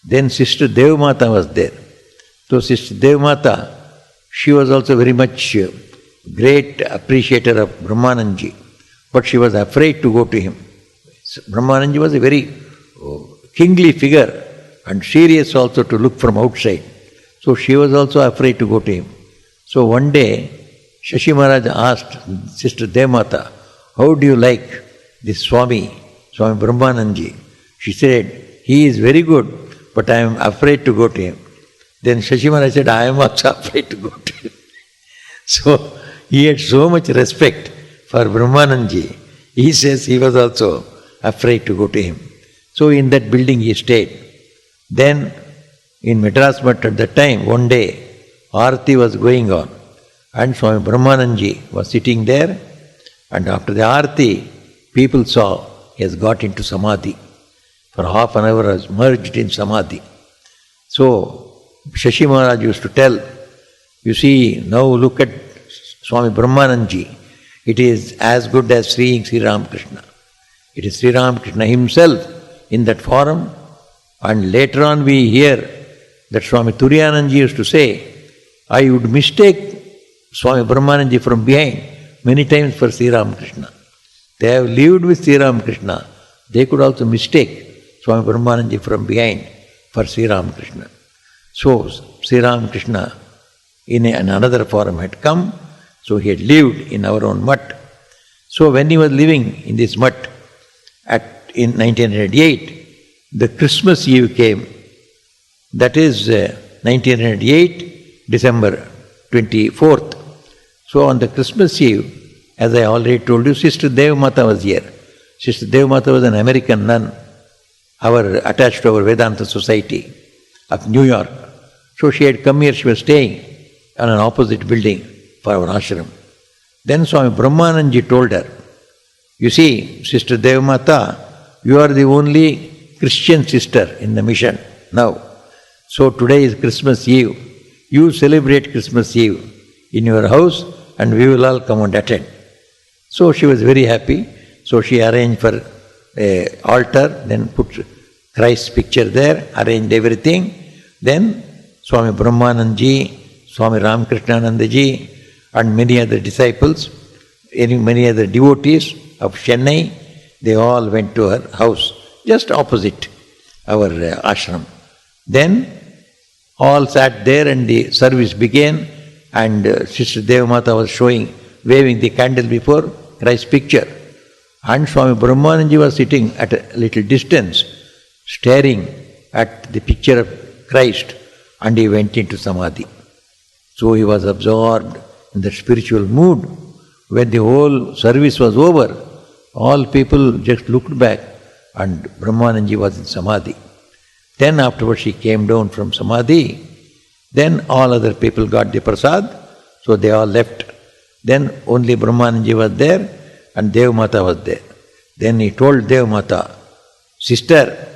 Then Sister Devmata was there. So Sister Devmata, She was also very much great appreciator of Brahmanandaji, but she was afraid to go to him. Brahmanandaji was a very kingly figure and serious also to look from outside. So she was also afraid to go to him. So one day, Shashi Maharaj asked Sister Devmata, how do you like this Swami Brahmanandaji? She said, he is very good, but I am afraid to go to him. Then Shashi Maharaj said, I am also afraid to go to him. So he had so much respect for Brahmanandaji. He says he was also afraid to go to him. So in that building he stayed. Then in Madras Math at that time, one day, Aarti was going on and Swami Brahmanandaji was sitting there, and after the Aarti, people saw he has got into Samadhi. For half an hour was merged in Samadhi. So Shashi Maharaj used to tell, you see, now look at Swami Brahmanandaji. It is as good as seeing Sri Ramakrishna. It is Sri Ramakrishna himself in that form. And later on we hear that Swami Turiyanandaji used to say, I would mistake Swami Brahmanandaji from behind many times for Sri Ramakrishna. They have lived with Sri Ramakrishna. They could also mistake Swami Brahmanandaji from behind for Sri Ramakrishna. So Sri Ramakrishna in another form had come, so he had lived in our own mutt. So when he was living in this mutt in 1908, the Christmas Eve came. That is 1908, December 24th. So on the Christmas Eve, as I already told you, Sister Devmata was here. Sister Devmata was an American nun, attached to our Vedanta Society of New York. So she had come here, she was staying on an opposite building for our ashram. Then Swami Brahmanandaji told her, you see, Sister Devmata, you are the only Christian sister in the mission now. So today is Christmas Eve. You celebrate Christmas Eve in your house and we will all come and attend. So she was very happy. So she arranged for an altar, then put Christ's picture there, arranged everything. Then Swami Brahmanandaji, Swami Ramakrishna and many other disciples, many other devotees of Chennai, they all went to her house, just opposite our ashram. Then all sat there and the service began, and Sister Devmata was waving the candle before Christ's picture. And Swami Brahmanandaji was sitting at a little distance, staring at the picture of Christ, and he went into Samadhi. So he was absorbed in the spiritual mood. When the whole service was over, all people just looked back and Brahmanandaji was in Samadhi. Then afterwards he came down from Samadhi. Then all other people got the prasad, so they all left. Then only Brahmanandaji was there and Devmata was there. Then he told Devmata, Sister,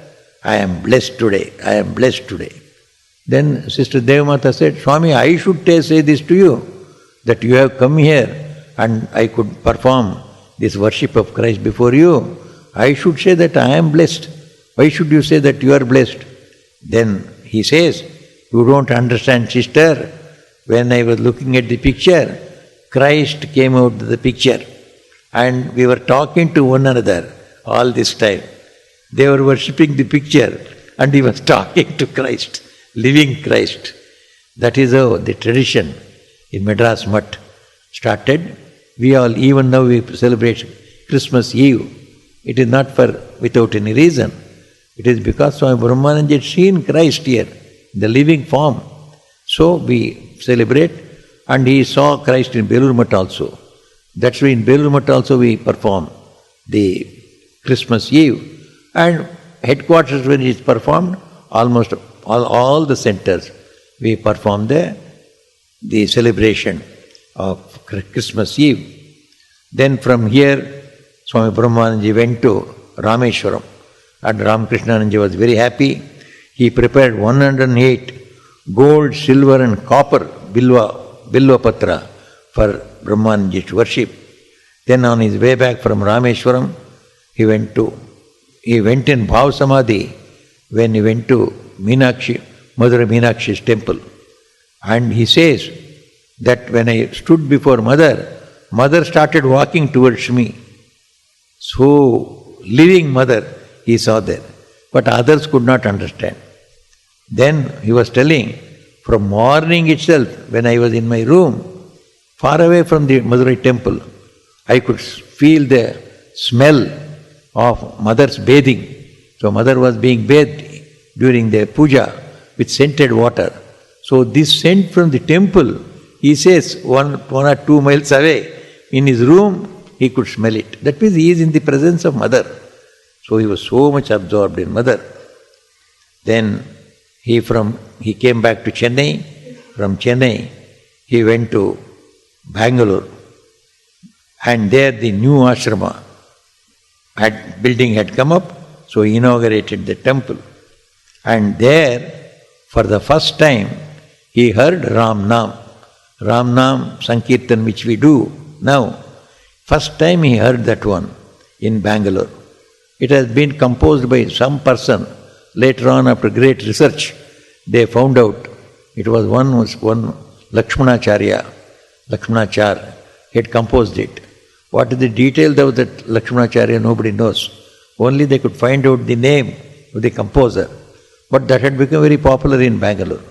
I am blessed today, I am blessed today. Then Sister Devmata said, Swami, I should say this to you, that you have come here and I could perform this worship of Christ before you. I should say that I am blessed. Why should you say that you are blessed? Then he says, you don't understand, sister. When I was looking at the picture, Christ came out of the picture and we were talking to one another all this time. They were worshipping the picture and he was talking to Christ, living Christ. That is how the tradition in Madras Math started. We all, even now we celebrate Christmas Eve. It is not without any reason. It is because Swami Brahmananda had seen Christ here, the living form. So we celebrate, and he saw Christ in Belur Math also. That's why in Belur Math also we perform the Christmas Eve. And headquarters when it is performed, almost all the centers, we perform the celebration of Christmas Eve. Then from here, Swami Brahmananda went to Rameshwaram, and Ramakrishna was very happy. He prepared 108 gold, silver and copper Bilva Patra for Brahmanandaji's worship. Then on his way back from Rameshwaram, he went in Bhav Samadhi when he went to Madurai Meenakshi's temple. And he says, that when I stood before Mother started walking towards me. So, living Mother he saw there. But others could not understand. Then he was telling, from morning itself, when I was in my room, far away from the Madurai temple, I could feel the smell of Mother's bathing. So Mother was being bathed during the puja with scented water. So this scent from the temple, he says, one or 2 miles away, in his room, he could smell it. That means he is in the presence of Mother. So he was so much absorbed in Mother. Then he came back to Chennai. From Chennai, he went to Bangalore. And there the new ashrama building had come up, so he inaugurated the temple. And there, for the first time, he heard Ram Nam Sankirtan, which we do now. First time he heard that one in Bangalore. It has been composed by some person. Later on, after great research, they found out it was one Lakshmanachar, he had composed it. What is the details of that Lakshmanacharya, nobody knows. Only they could find out the name of the composer. But that had become very popular in Bangalore.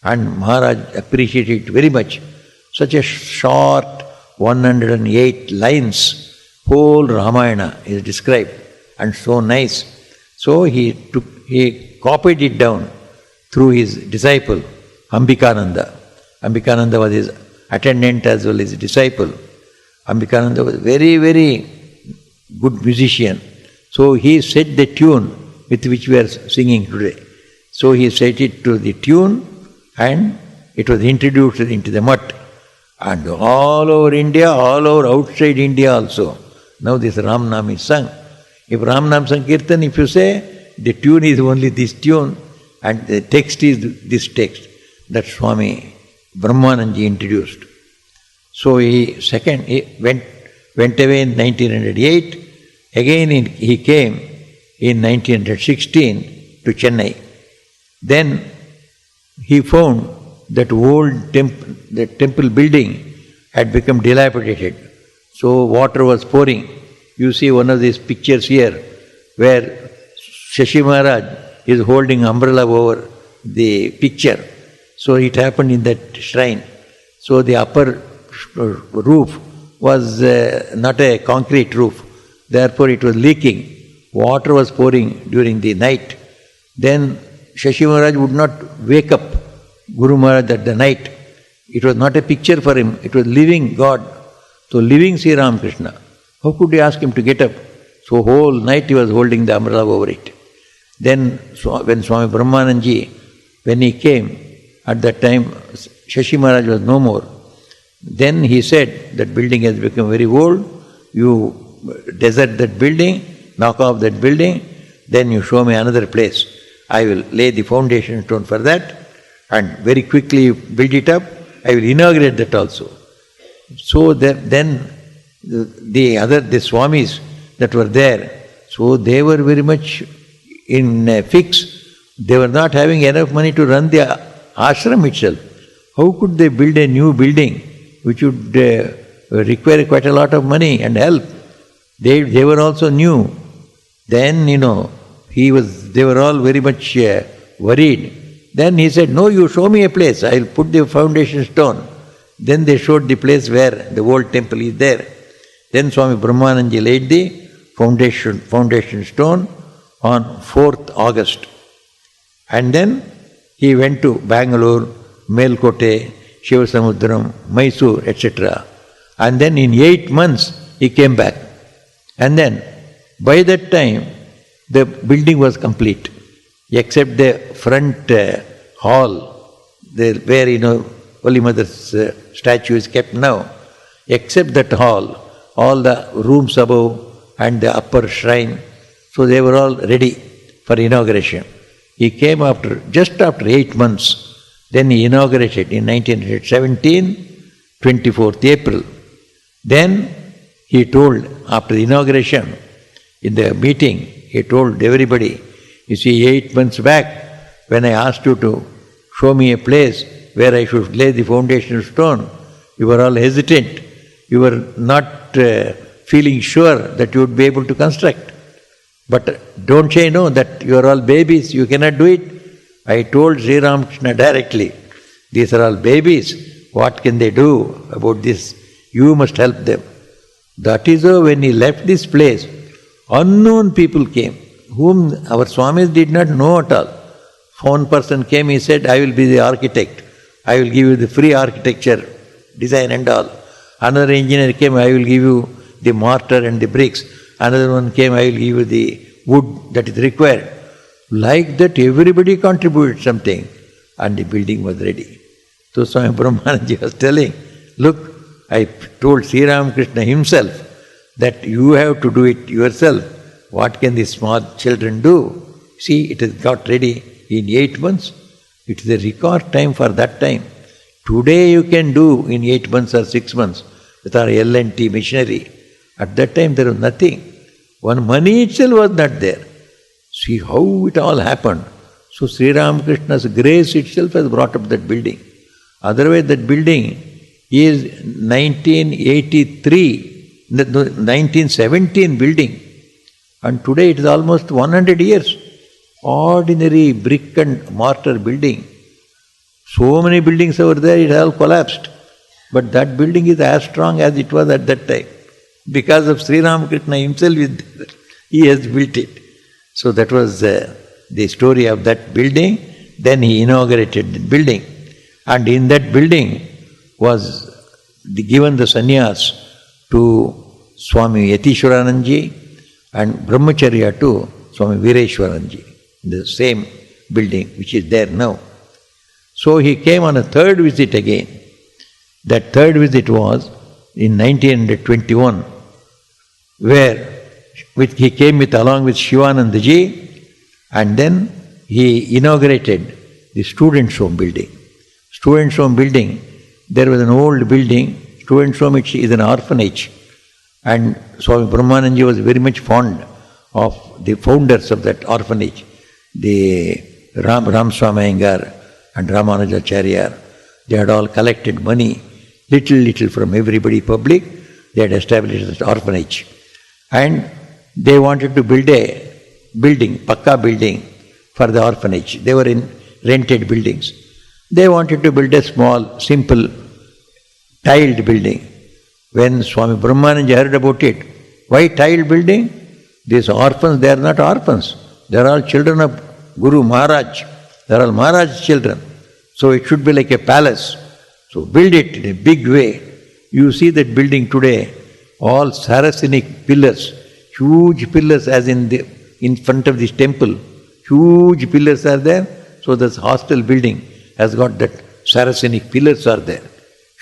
And Maharaj appreciated it very much. Such a short 108 lines, whole Ramayana is described, and so nice. So he copied it down through his disciple, Ambikananda. Ambikananda was his attendant as well as his disciple. Ambikananda was very, very good musician. So he set the tune with which we are singing today. So he set it to the tune and it was introduced into the mutt. And all over India, all over outside India also, now this Ram Nam is sung. If Ram Nam Sankirtan, if you say, the tune is only this tune and the text is this text that Swami Brahmananda introduced. So he went away in 1908. Again he came in 1916 to Chennai. Then he found that old temple building had become dilapidated. So water was pouring. You see one of these pictures here where Shashi Maharaj is holding umbrella over the picture. So it happened in that shrine. So the upper roof was not a concrete roof. Therefore it was leaking. Water was pouring during the night. Then Shashi Maharaj would not wake up Guru Maharaj at the night. It was not a picture for him. It was living God. So living Sri Ramakrishna. How could you ask him to get up? So whole night he was holding the umbrella over it. Then when Swami Brahmananda, when he came, at that time Shashi Maharaj was no more. Then he said, that building has become very old, you desert that building, knock off that building, then you show me another place. I will lay the foundation stone for that and very quickly build it up. I will inaugurate that also. So then the Swamis that were there, so they were very much in a fix. They were not having enough money to run the ashram itself. How could they build a new building which would require quite a lot of money and help? They were also new. Then, they were all very much worried. Then he said, no, you show me a place, I will put the foundation stone. Then they showed the place where the old temple is there. Then Swami Brahmananda laid the foundation stone on 4th August. And then he went to Bangalore, Melkote, Shivasamudram, Mysore, etc. And then in 8 months he came back. And then by that time the building was complete, except the front hall, where Holy Mother's statue is kept now. Except that hall, all the rooms above and the upper shrine, so they were all ready for inauguration. He came just after 8 months. Then he inaugurated in 1917, 24th April. Then he told, after the inauguration, in the meeting, he told everybody, you see, 8 months back, when I asked you to show me a place where I should lay the foundation stone, You were all hesitant. You were not feeling sure that you would be able to construct. But don't say no, that you are all babies, you cannot do it. I told Sri Ramakrishna directly, these are all babies, what can they do about this? You must help them. That is why when he left this place, unknown people came, whom our Swamis did not know at all. One person came, he said, I will be the architect. I will give you the free architecture, design and all. Another engineer came, I will give you the mortar and the bricks. Another one came, I will give you the wood that is required. Like that, everybody contributed something, and the building was ready. So Swami Brahmananda was telling, look, I told Sri Ramakrishna himself that you have to do it yourself. What can these small children do? See, it has got ready in 8 months. It is a record time for that time. Today you can do in 8 months or 6 months with our L&T machinery. At that time there was nothing. One money itself was not there. See how it all happened. So Sri Ramakrishna's grace itself has brought up that building. Otherwise that building is 1917 building. And today it is almost 100 years. Ordinary brick and mortar building. So many buildings over there, it all collapsed. But that building is as strong as it was at that time. Because of Sri Ramakrishna himself, he has built it. So that was the story of that building. Then he inaugurated the building. And in that building was given the sannyas to Swami Yatishwaranandaji and Brahmacharya to Swami Vireshwaranandaji, in the same building which is there now. So he came on a third visit again. That third visit was in 1921, where he came along with Shivanandaji, and then he inaugurated the Students' Home building. Students' Home building, there was an old building. Students' Home is an orphanage, and Swami Brahmananda was very much fond of the founders of that orphanage, the Swami Iyengar and Ramanujacharya. They had all collected money, little from everybody public. They had established this orphanage. And they wanted to build a building, pakka building for the orphanage. They were in rented buildings. They wanted to build a small, simple, tiled building. When Swami Brahmananda heard about it, why tiled building? These orphans, they are not orphans. They are all children of Guru Maharaj. They are all Maharaj children. So it should be like a palace. So build it in a big way. You see that building today, all Saracenic pillars, huge pillars as in front of this temple, huge pillars are there. So this hostel building has got that Saracenic pillars are there.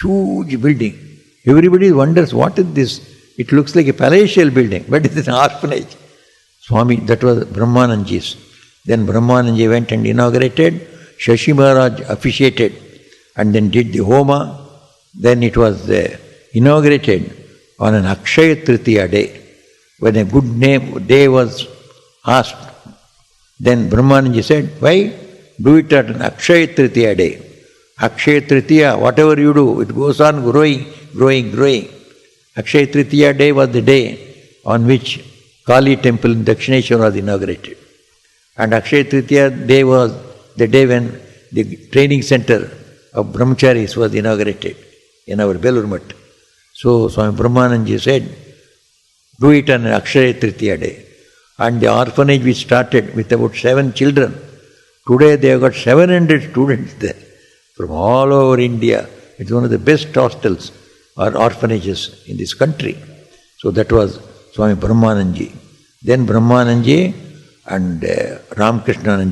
Huge building. Everybody wonders, what is this? It looks like a palatial building, but it is an orphanage. Swami, that was Brahmanandaji's. Then Brahmanandaji went and inaugurated. Shashi Maharaj officiated and then did the Homa. Then it was inaugurated on an Akshaya Tritiya day. When a good day was asked, then Brahmanandaji said, why? Do it at an Akshaya Tritiya day. Akshaya Tritiya, whatever you do, it goes on growing. Akshaya Tritiya day was the day on which Kali temple in Dakshineshwar was inaugurated. And Akshaya Tritiya day was the day when the training center of Brahmacharis was inaugurated in our Belur Math. So Swami Brahmanandaji said, do it on Akshaya Tritiya day. And the orphanage which started with about 7 children, today they have got 700 students there from all over India. It's one of the best hostels or orphanages in this country. So that was Swami Brahmanandaji. Then Brahmanandaji and Ramakrishna,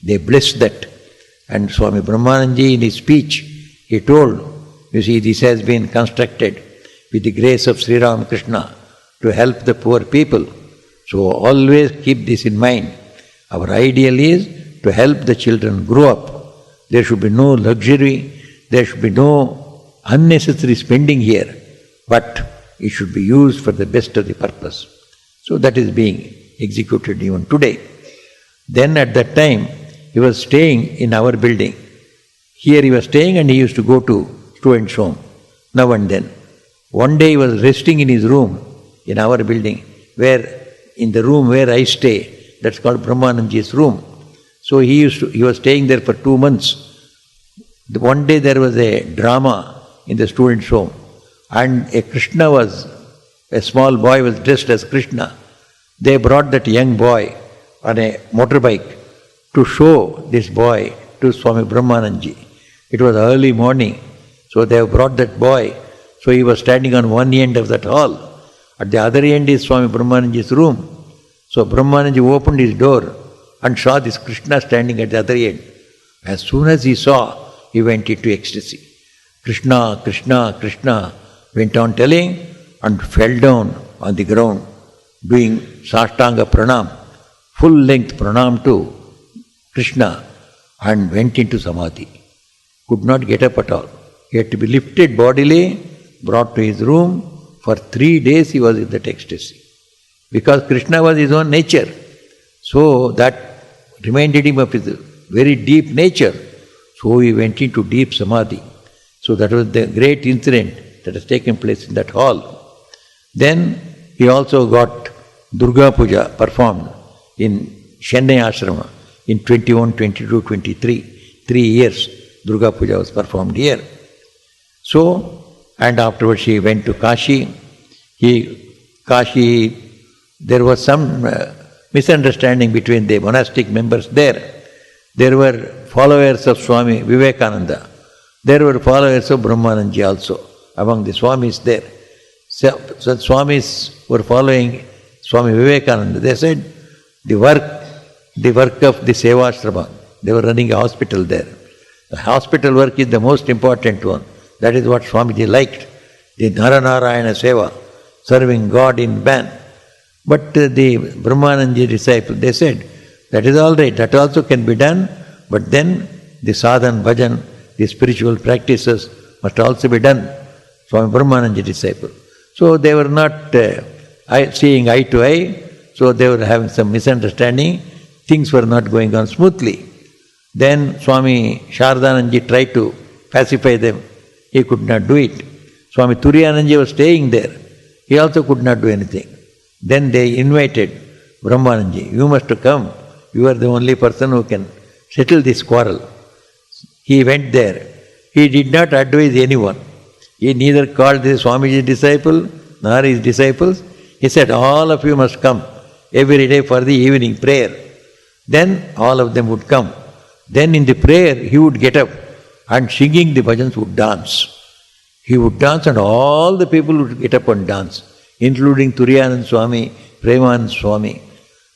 they blessed that. And Swami Brahmanandaji in his speech, he told, you see, this has been constructed with the grace of Sri Ramakrishna to help the poor people. So always keep this in mind. Our ideal is to help the children grow up. There should be no luxury, there should be no unnecessary spending here, but it should be used for the best of the purpose. So that is being executed even today. Then at that time, he was staying in our building. Here he was staying and he used to go to Students' Home. now and then. One day he was resting in his room in our building, in the room where I stay, that's called Brahmanandaji's room. So he was staying there for 2 months. One day there was a drama in the students' home, and a small boy was dressed as Krishna. They brought that young boy on a motorbike to show this boy to Swami Brahmanandaji. It was early morning, so they have brought that boy. So he was standing on one end of that hall. At the other end is Swami Brahmanandaji's room. So Brahmanandaji opened his door and saw this Krishna standing at the other end. As soon as he saw, he went into ecstasy. Krishna, Krishna, Krishna, went on telling and fell down on the ground, doing Sashtanga Pranam, full length Pranam to Krishna, and went into Samadhi. Could not get up at all. He had to be lifted bodily, brought to his room. For 3 days he was in that ecstasy. Because Krishna was his own nature. So that reminded him of his very deep nature. So he went into deep Samadhi. So that was the great incident that has taken place in that hall. Then he also got Durga Puja performed in Chennai Ashrama in 21, 22, 23. 3 years Durga Puja was performed here. So, and afterwards he went to Kashi. There was some misunderstanding between the monastic members there. There were followers of Swami Vivekananda. There were followers of Brahmanandaji also among the Swamis there. So Swamis were following Swami Vivekananda. They said the work of the Sevashrama, they were running a hospital there. The hospital work is the most important one. That is what Swamiji liked, the Naranarayana Seva, serving God in band. But the Brahmanandaji disciples, they said, that is all right, that also can be done, but then the sadhan, bhajan, the spiritual practices must also be done. Swami Brahmanandaji disciple. So they were not seeing eye to eye, so they were having some misunderstanding. Things were not going on smoothly. Then Swami Shardanandaji tried to pacify them. He could not do it. Swami Turiyanandaji was staying there. He also could not do anything. Then they invited Brahmanandaji, you must come. You are the only person who can settle this quarrel. He went there. He did not advise anyone. He neither called the Swamiji's disciple nor his disciples. He said, all of you must come every day for the evening prayer. Then all of them would come. Then in the prayer he would get up and singing the bhajans would dance. He would dance and all the people would get up and dance, including Turiyanand Swami, Premanand Swami.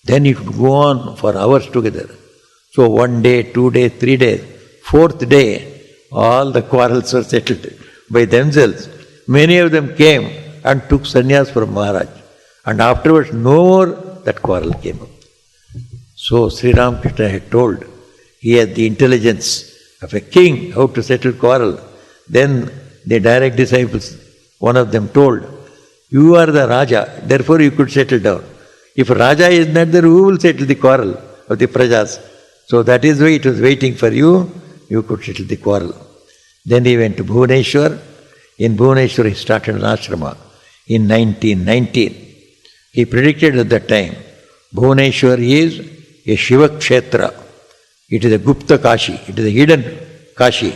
Then it would go on for hours together. So 1 day, 2 days, 3 days, 4th day, all the quarrels were settled by themselves. Many of them came and took sannyas from Maharaj. And afterwards no more that quarrel came up. So Sri Ramakrishna had told, he had the intelligence of a king how to settle quarrel. Then the direct disciples, one of them told, you are the Raja, therefore you could settle down. If Raja is not there, who will settle the quarrel of the Prajas? So that is why it was waiting for you, you could settle the quarrel. Then he went to Bhuvaneshwar. In Bhuvaneshwar he started an ashrama in 1919. He predicted at that time, Bhuvaneshwar is a Shiva Kshetra. It is a Gupta Kashi, it is a hidden Kashi.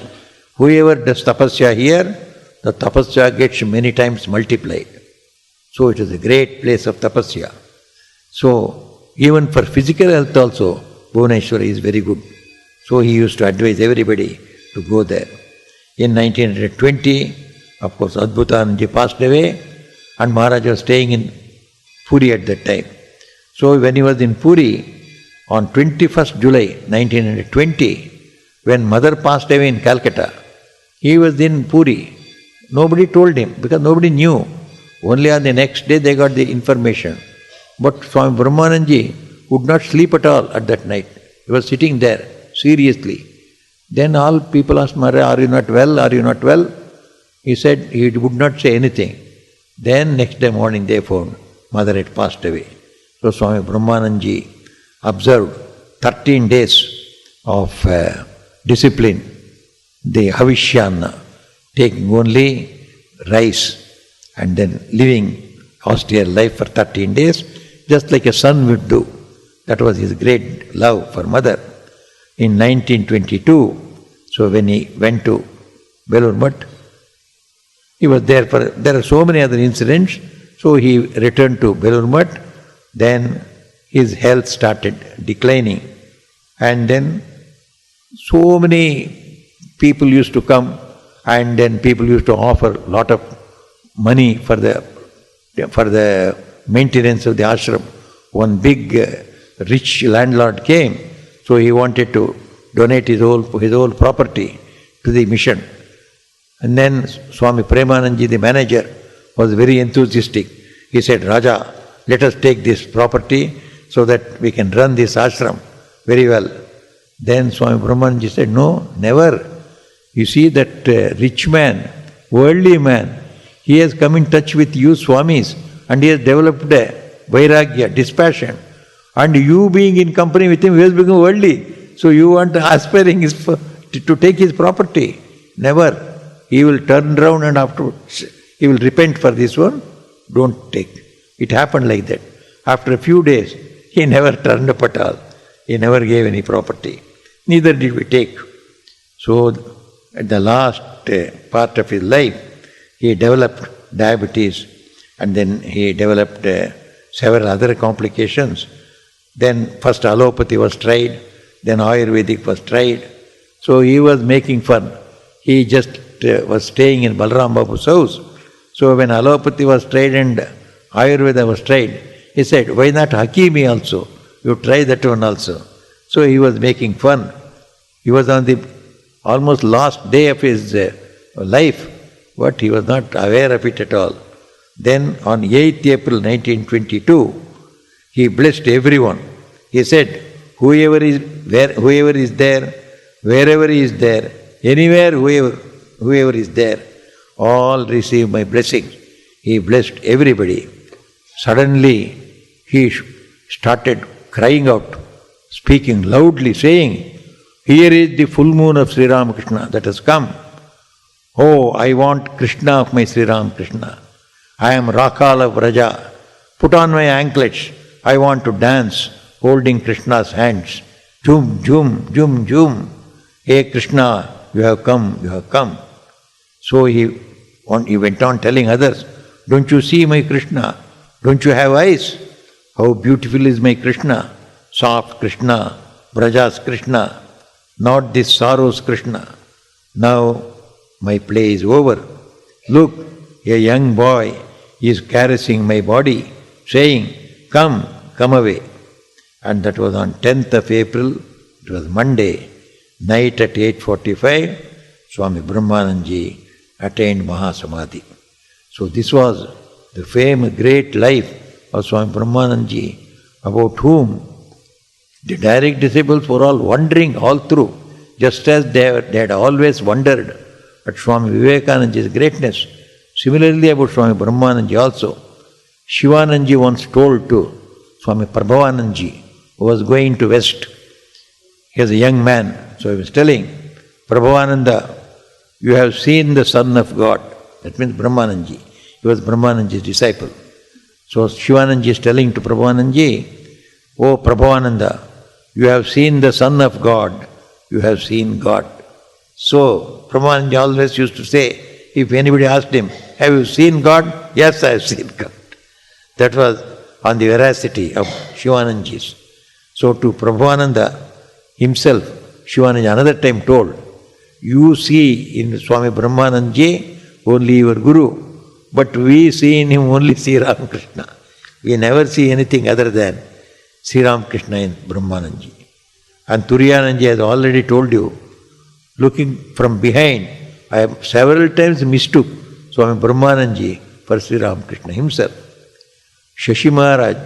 Whoever does tapasya here, the tapasya gets many times multiplied. So it is a great place of tapasya. So even for physical health also, Bhuvaneshwar is very good. So he used to advise everybody to go there. In 1920, of course, Adbhutanandaji passed away and Maharaj was staying in Puri at that time. So when he was in Puri, on 21st July 1920, when mother passed away in Calcutta, he was in Puri. Nobody told him because nobody knew. Only on the next day they got the information. But Swami Brahmanandaji would not sleep at all at that night. He was sitting there seriously. Then all people asked Maharaj, are you not well? Are you not well? He said he would not say anything. Then next day morning they found mother had passed away. So Swami Brahmanandaji observed 13 days of discipline, the Havishyana, taking only rice and then living austere life for 13 days, just like a son would do. That was his great love for mother. In 1922, so when he went to Belur Mutt, he was there there are so many other incidents, so he returned to Belur Mutt, then his health started declining, and then so many people used to come, and then people used to offer a lot of money for the maintenance of the ashram. One big rich landlord came, so he wanted to donate his whole property to the mission. And then Swami Premananji, the manager, was very enthusiastic. He said, Raja, let us take this property so that we can run this ashram very well. Then Swami Brahmananji said, no, never. You see that rich man, worldly man, he has come in touch with you Swamis and he has developed a vairagya, dispassion. And you being in company with him, he has become worldly. So you want aspiring to take his property. Never. He will turn around and afterwards he will repent for this one. Don't take. It happened like that. After a few days, he never turned up at all. He never gave any property. Neither did we take. So at the last part of his life, he developed diabetes and then he developed several other complications. Then first allopathy was tried, then Ayurvedic was tried. So he was making fun. He just was staying in Balram Babu's house. So when allopathy was tried and Ayurveda was tried, he said, why not Hakimi also? You try that one also. So he was making fun. He was on the almost last day of his life, but he was not aware of it at all. Then on 8th April 1922, he blessed everyone. He said, whoever is there, wherever he is there, anywhere, whoever is there, all receive my blessings. He blessed everybody. Suddenly, he started crying out, speaking loudly, saying, here is the full moon of Sri Ramakrishna that has come. Oh, I want Krishna of my Sri Ramakrishna. I am Rakal of Raja. Put on my anklets. I want to dance, holding Krishna's hands. Jum, jum, jum, jum. Hey Krishna, you have come, you have come. So he went on telling others, don't you see my Krishna? Don't you have eyes? How beautiful is my Krishna? Soft Krishna, Braja's Krishna, not this sorrow's Krishna. Now my play is over. Look, a young boy is caressing my body, saying, come, come away. And that was on 10th of April, it was Monday, night at 8:45, Swami Brahmanandaji attained Mahasamadhi. So this was the famous great life of Swami Brahmanandaji, about whom the direct disciples were all wondering all through, just as they had always wondered at Swami Vivekanandaji's greatness. Similarly about Swami Brahmanandaji also. Shivanandaji once told to Swami Prabhavanandaji, who was going to West. He was a young man, so he was telling, Prabhavananda, you have seen the Son of God. That means Brahmanandaji. He was Brahmanandaji's disciple. So Shivanandaji is telling to Prabhavanandaji, oh Prabhavananda, you have seen the Son of God, you have seen God. So Prabhavanandaji always used to say, if anybody asked him, have you seen God? Yes, I have seen God. That was on the veracity of Shivanandaji's. So to Prabhavananda himself, Shivanandaji another time told, you see in Swami Brahmanandaji only your Guru, but we see in him only Sri Ramakrishna. We never see anything other than Sri Ramakrishna in Brahmanandaji. And Turiyanandaji has already told you, looking from behind, I have several times mistook Swami Brahmanandaji for Sri Ramakrishna himself. Shashi Maharaj,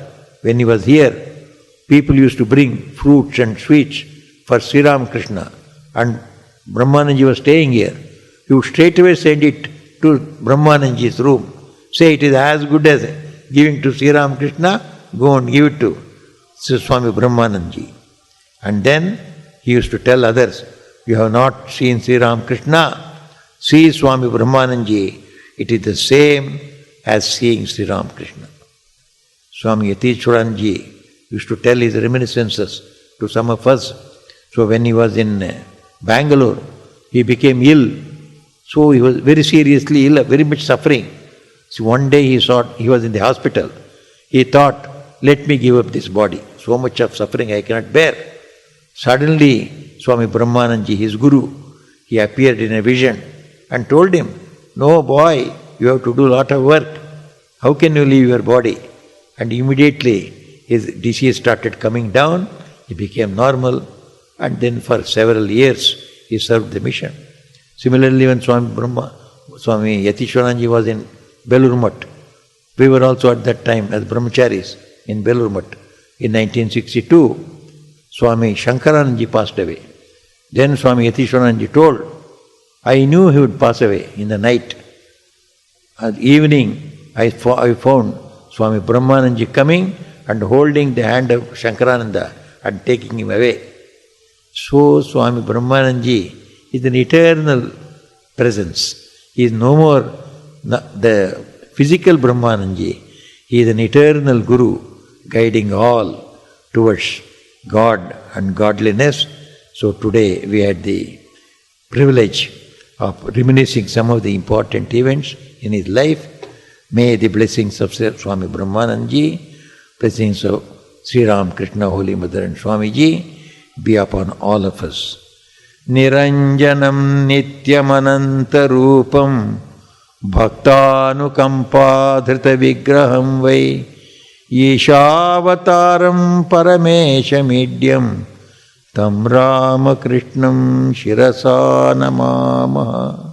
when he was here, people used to bring fruits and sweets for Sri Ramakrishna, and Brahmanandaji was staying here. He would straightaway send it to Brahmanandaji's room. Say it is as good as giving to Sri Ramakrishna, go and give it to Swami Brahmanandaji. And then he used to tell others, you have not seen Sri Ramakrishna, see Swami Brahmanandaji. It is the same as seeing Sri Ramakrishna. Swami Yatishwaranji used to tell his reminiscences to some of us. So when he was in Bangalore, he became ill. So he was very seriously ill, very much suffering. So one day he was in the hospital. He thought, let me give up this body. So much of suffering I cannot bear. Suddenly, Swami Brahmananda, his guru, he appeared in a vision and told him, no boy, you have to do a lot of work. How can you leave your body? And immediately his disease started coming down, he became normal, and then for several years he served the mission. Similarly, when Swami Yatishwaranji was in Belur Mutt, we were also at that time as brahmacharis in Belur Mutt. In 1962, Swami Shankaranji passed away. Then Swami Yatishwaranji told, I knew he would pass away in the night. At evening, I found Swami Brahmananda coming and holding the hand of Shankarananda and taking him away. So Swami Brahmananda is an eternal presence. He is no more the physical Brahmananda. He is an eternal Guru guiding all towards God and godliness. So today we had the privilege of reminiscing some of the important events in his life. May the blessings of Swami Brahmananda, blessings of Sri Ramakrishna, Holy Mother and Swamiji be upon all of us. Niranjanam nityamananta rupam bhaktanukampa dhrita vigraham vai yeshavataram paramesha tam Ramakrishnam shirasa namamaha.